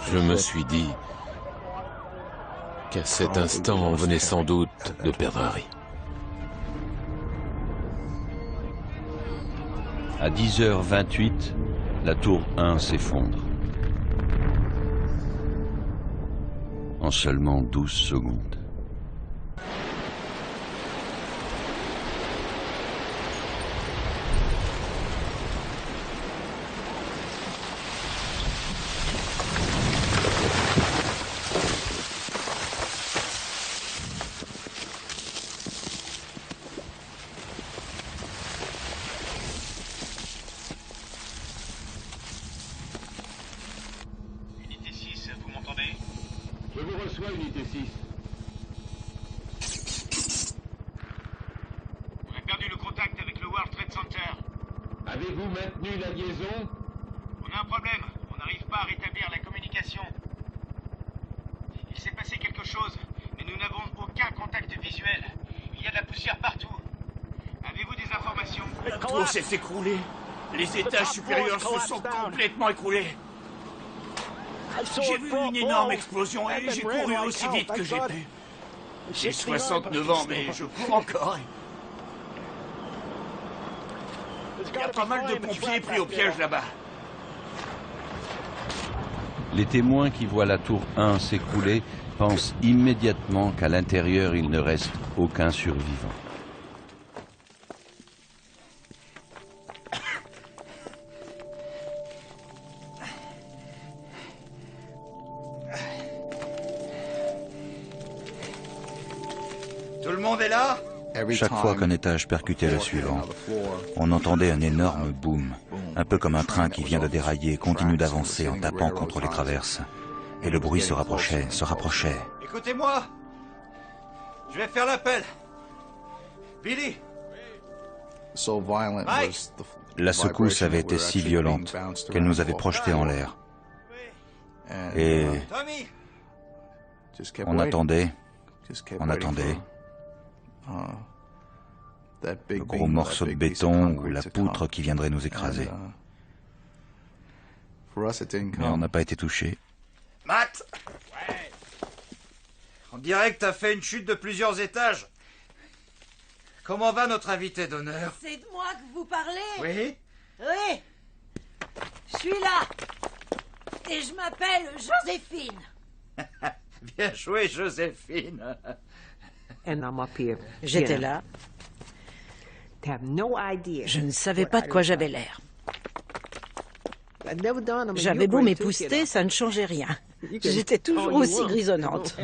Je me suis dit qu'à cet instant, on venait sans doute de perdre Harry. À 10h28, la tour 1 s'effondre. En seulement 12 secondes. Les étages supérieurs se sont complètement écroulés. J'ai vu une énorme explosion et j'ai couru aussi vite que j'ai pu. J'ai 69 ans, mais je cours encore. Il y a pas mal de pompiers pris au piège là-bas. Les témoins qui voient la tour 1 s'écrouler pensent immédiatement qu'à l'intérieur il ne reste aucun survivant. Tout le monde est là? Chaque fois qu'un étage percutait le suivant, on entendait un énorme boom, un peu comme un train qui vient de dérailler et continue d'avancer en tapant contre les traverses. Et le bruit se rapprochait, se rapprochait. Écoutez-moi! Je vais faire l'appel. Billy! Mike! La secousse avait été si violente qu'elle nous avait projetés en l'air. Et on attendait, on attendait. Le gros morceau de béton ou la poutre qui viendrait nous écraser. Mais on n'a pas été touchés. Matt! Ouais. On dirait que t'as fait une chute de plusieurs étages. Comment va notre invité d'honneur? C'est de moi que vous parlez? Oui? Oui. Je suis là. Et je m'appelle Joséphine. Bien joué, Joséphine. J'étais là. Je ne savais pas de quoi j'avais l'air. J'avais beau m'épousseter, ça ne changeait rien. J'étais toujours aussi grisonnante.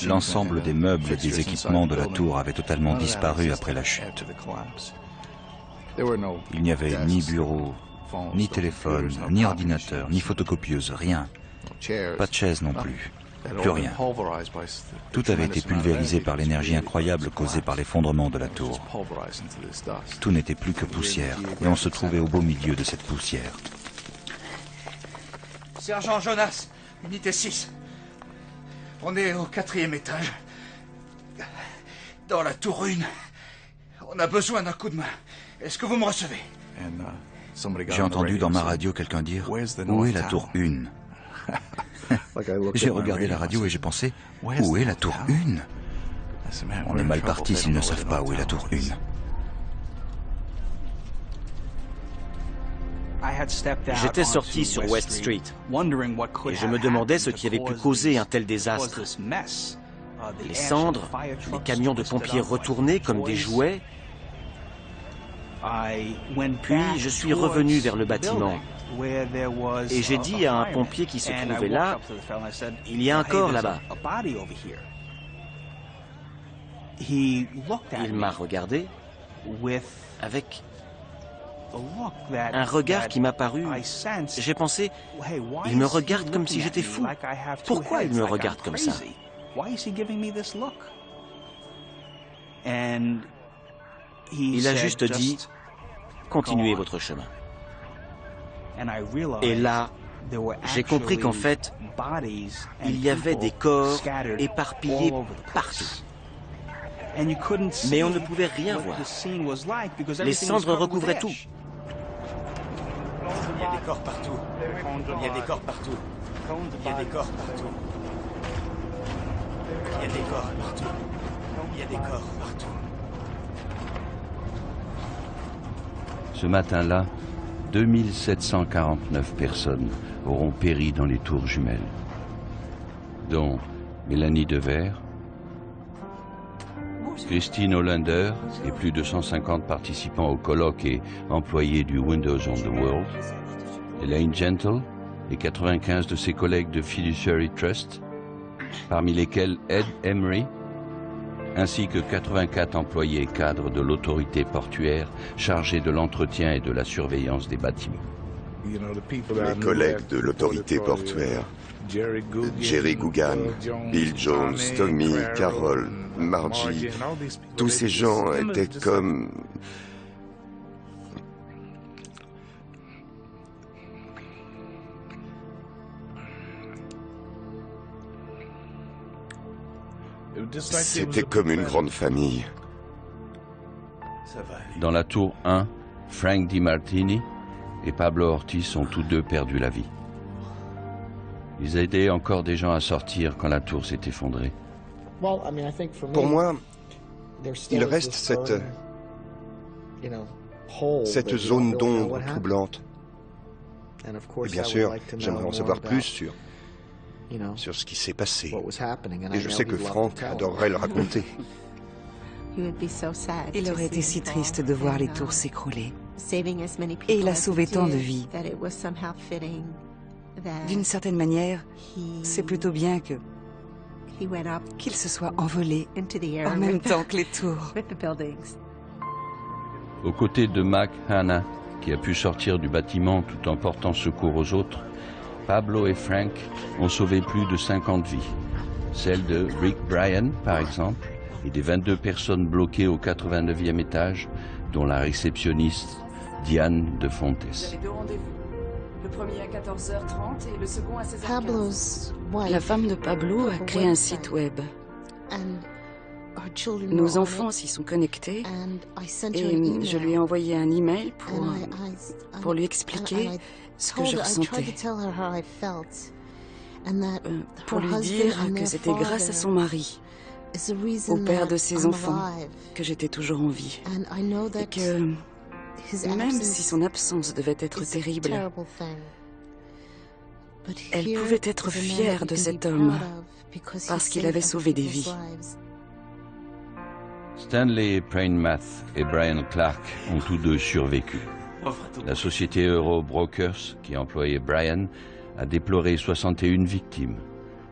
L'ensemble des meubles et des équipements de la tour avait totalement disparu après la chute. Il n'y avait ni bureau, ni téléphone, ni ordinateur, ni photocopieuse, rien. Pas de chaise non plus. Plus rien. Tout avait été pulvérisé par l'énergie incroyable causée par l'effondrement de la tour. Tout n'était plus que poussière, et on se trouvait au beau milieu de cette poussière. Sergent Jonas, unité 6. On est au 4e étage. Dans la tour 1. On a besoin d'un coup de main. Est-ce que vous me recevez? J'ai entendu dans ma radio quelqu'un dire « Où est la tour 1 ?» J'ai regardé la radio et j'ai pensé « Où est la tour 1 ?» On est mal parti s'ils ne savent pas où est la tour 1. J'étais sorti sur West Street et je me demandais ce qui avait pu causer un tel désastre. Les cendres, les camions de pompiers retournés comme des jouets. Puis je suis revenu vers le bâtiment et j'ai dit à un pompier qui se trouvait là, « Il y a un corps là-bas. » Il m'a regardé avec un regard qui m'a paru... J'ai pensé, il me regarde comme si j'étais fou. Pourquoi il me regarde comme ça? Il a juste dit, continuez votre chemin. Et là, j'ai compris qu'en fait, il y avait des corps éparpillés partout. Mais on ne pouvait rien voir. Les cendres recouvraient tout. Il y a des corps partout. Il y a des corps partout. Il y a des corps partout. Il y a des corps partout. Il y a des corps partout. Ce matin-là, 2749 personnes auront péri dans les tours jumelles, dont Mélanie Devers, Christine Hollander et plus de 150 participants au colloque et employés du Windows on the World, Elaine Gentle et 95 de ses collègues de Fiduciary Trust, parmi lesquels Ed Emery, ainsi que 84 employés cadres de l'autorité portuaire chargés de l'entretien et de la surveillance des bâtiments. Mes collègues de l'autorité portuaire, Jerry Gougan, Bill Jones, Tommy, Carol, Margie, tous ces gens étaient comme... C'était comme une grande famille. Dans la tour 1, Frank DiMartini et Pablo Ortiz ont tous deux perdu la vie. Ils aidaient encore des gens à sortir quand la tour s'est effondrée. Pour moi, il reste cette zone d'ombre troublante. Et bien sûr, j'aimerais en savoir plus sur ce qui s'est passé. Et je sais que Frank adorerait le raconter. Il aurait été si triste de voir les tours s'écrouler. Et il a sauvé tant de vies. D'une certaine manière, c'est plutôt bien qu'il se soit envolé en même temps que les tours. Aux côtés de Mac Hanna, qui a pu sortir du bâtiment tout en portant secours aux autres, Pablo et Frank ont sauvé plus de 50 vies. Celle de Rick Bryan, par exemple, et des 22 personnes bloquées au 89e étage, dont la réceptionniste Diane de Fontes. Les deux rendez-vous. Le premier à 14h30 et le second à 16h15. La femme de Pablo a créé un site web. Nos enfants s'y sont connectés et je lui ai envoyé un email pour lui expliquer ce que je ressentais. Pour lui dire que c'était grâce à son mari, au père de ses enfants, que j'étais toujours en vie. Et que même si son absence devait être terrible, Elle pouvait être fière de cet homme parce qu'il avait sauvé des vies. Stanley Prainmath et Brian Clark ont tous deux survécu. La société Euro Brokers, qui employait Brian, a déploré 61 victimes.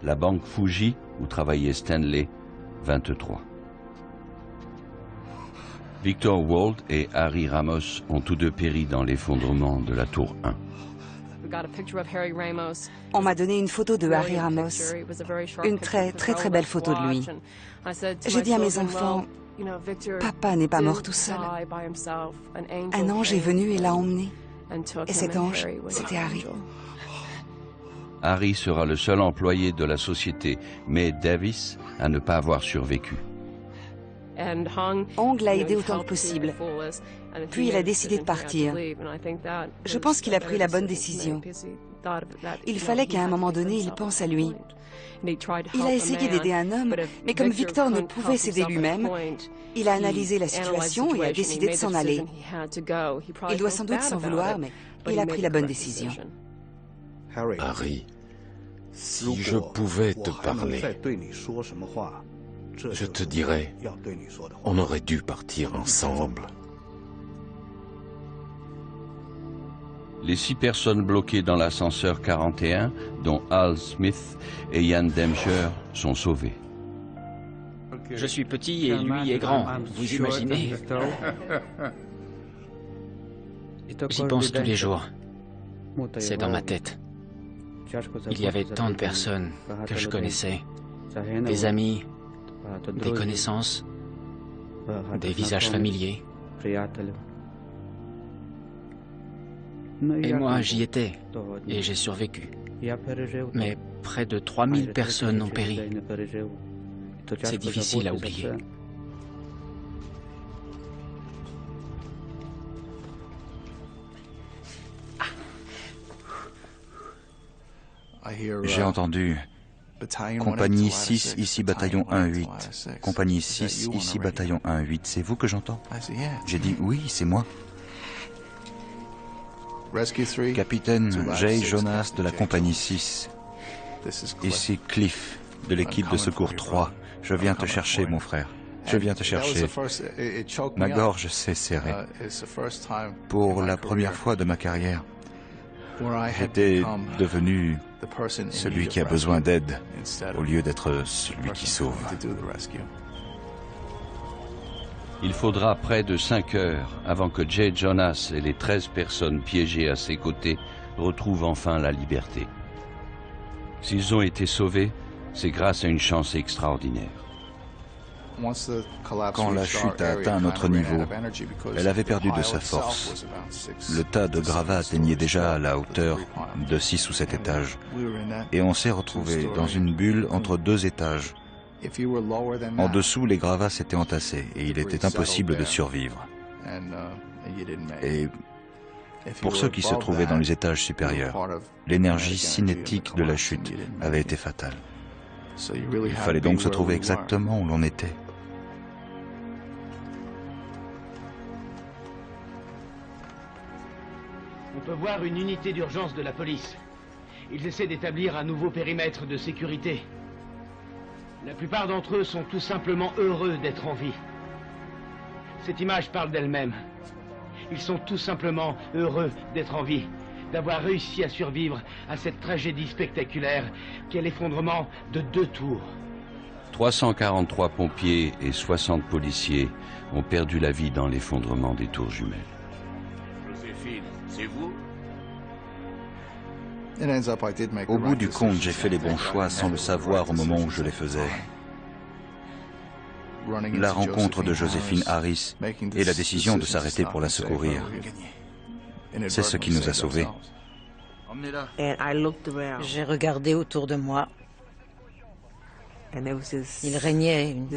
La banque Fuji, où travaillait Stanley, 23. Victor Wald et Harry Ramos ont tous deux péri dans l'effondrement de la tour 1. On m'a donné une photo de Harry Ramos, une très belle photo de lui. J'ai dit à mes enfants, papa n'est pas mort tout seul. Un ange est venu et l'a emmené. Et cet ange, c'était Harry. Harry sera le seul employé de la société May Davis à ne pas avoir survécu. Hong l'a aidé autant que possible. Puis il a décidé de partir. Je pense qu'il a pris la bonne décision. Il fallait qu'à un moment donné, il pense à lui. Il a essayé d'aider un homme, mais comme Victor ne pouvait s'aider lui-même, il a analysé la situation et a décidé de s'en aller. Il doit sans doute s'en vouloir, mais il a pris la bonne décision. Harry, si je pouvais te parler, je te dirais, on aurait dû partir ensemble. Les 6 personnes bloquées dans l'ascenseur 41, dont Al Smith et Ian Demcher, sont sauvées. Je suis petit et lui est grand, vous imaginez? J'y pense tous les jours. C'est dans ma tête. Il y avait tant de personnes que je connaissais, des amis, des connaissances, des visages familiers. Et moi, j'y étais, et j'ai survécu. Mais près de 3000 personnes ont péri. C'est difficile à oublier. J'ai entendu compagnie 6, ici bataillon 1-8. Compagnie 6, ici bataillon 1-8. C'est vous que j'entends? J'ai dit oui, c'est moi. Capitaine J. Jonas de la compagnie 6. Ici Cliff de l'équipe de secours 3. Je viens te chercher, mon frère. Je viens te chercher. Ma gorge s'est serrée. Pour la première fois de ma carrière, j'étais devenu celui qui a besoin d'aide au lieu d'être celui qui sauve. Il faudra près de 5 heures avant que J. Jonas et les 13 personnes piégées à ses côtés retrouvent enfin la liberté. S'ils ont été sauvés, c'est grâce à une chance extraordinaire. Quand la chute a atteint notre niveau, elle avait perdu de sa force. Le tas de gravats atteignait déjà la hauteur de 6 ou 7 étages. Et on s'est retrouvé dans une bulle entre 2 étages. En dessous, les gravats s'étaient entassés et il était impossible de survivre. Et pour ceux qui se trouvaient dans les étages supérieurs, l'énergie cinétique de la chute avait été fatale. Il fallait donc se trouver exactement où l'on était. On peut voir une unité d'urgence de la police. Ils essaient d'établir un nouveau périmètre de sécurité. La plupart d'entre eux sont tout simplement heureux d'être en vie. Cette image parle d'elle-même. Ils sont tout simplement heureux d'être en vie, d'avoir réussi à survivre à cette tragédie spectaculaire qu'est l'effondrement de 2 tours. 343 pompiers et 60 policiers ont perdu la vie dans l'effondrement des tours jumelles. Joséphine, c'est vous? Au bout du compte, j'ai fait les bons choix sans le savoir au moment où je les faisais. La rencontre de Joséphine Harris et la décision de s'arrêter pour la secourir. C'est ce qui nous a sauvés. J'ai regardé autour de moi. Il régnait une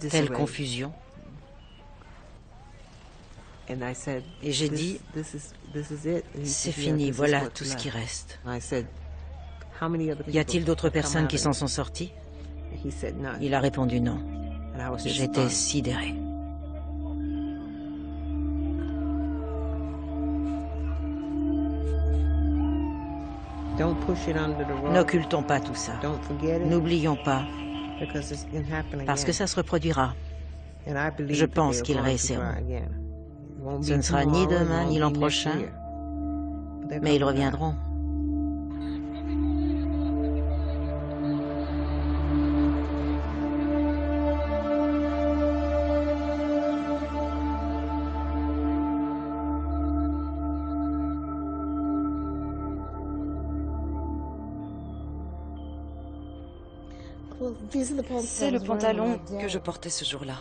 telle confusion. Et j'ai dit, c'est fini, voilà tout ce qui reste. Y a-t-il d'autres personnes qui s'en sont sorties? Il a répondu non. J'étais sidéré. N'occultons pas tout ça. N'oublions pas, parce que ça se reproduira. Je pense qu'ils réussiront. Ce ne sera ni demain ni l'an prochain, mais ils reviendront. C'est le pantalon que je portais ce jour-là.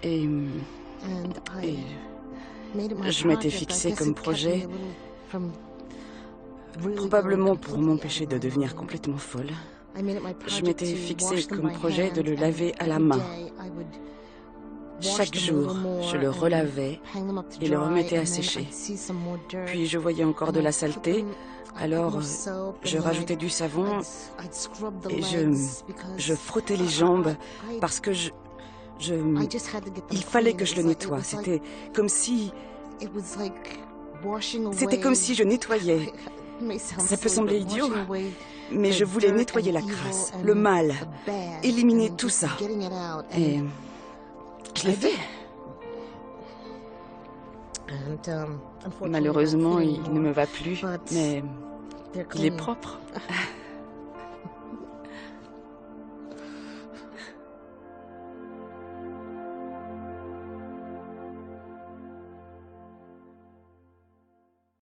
Et je m'étais fixé comme projet, probablement pour m'empêcher de devenir complètement folle, je m'étais fixé comme projet de le laver à la main. Chaque jour, je le relavais et le remettais à sécher. Puis je voyais encore de la saleté, alors je rajoutais du savon et je frottais les jambes parce que il fallait que je le nettoie. C'était comme si je nettoyais. Ça peut sembler idiot, mais je voulais nettoyer la crasse, le mal, éliminer tout ça. Et je l'ai fait. Malheureusement, il ne me va plus, mais il est propre.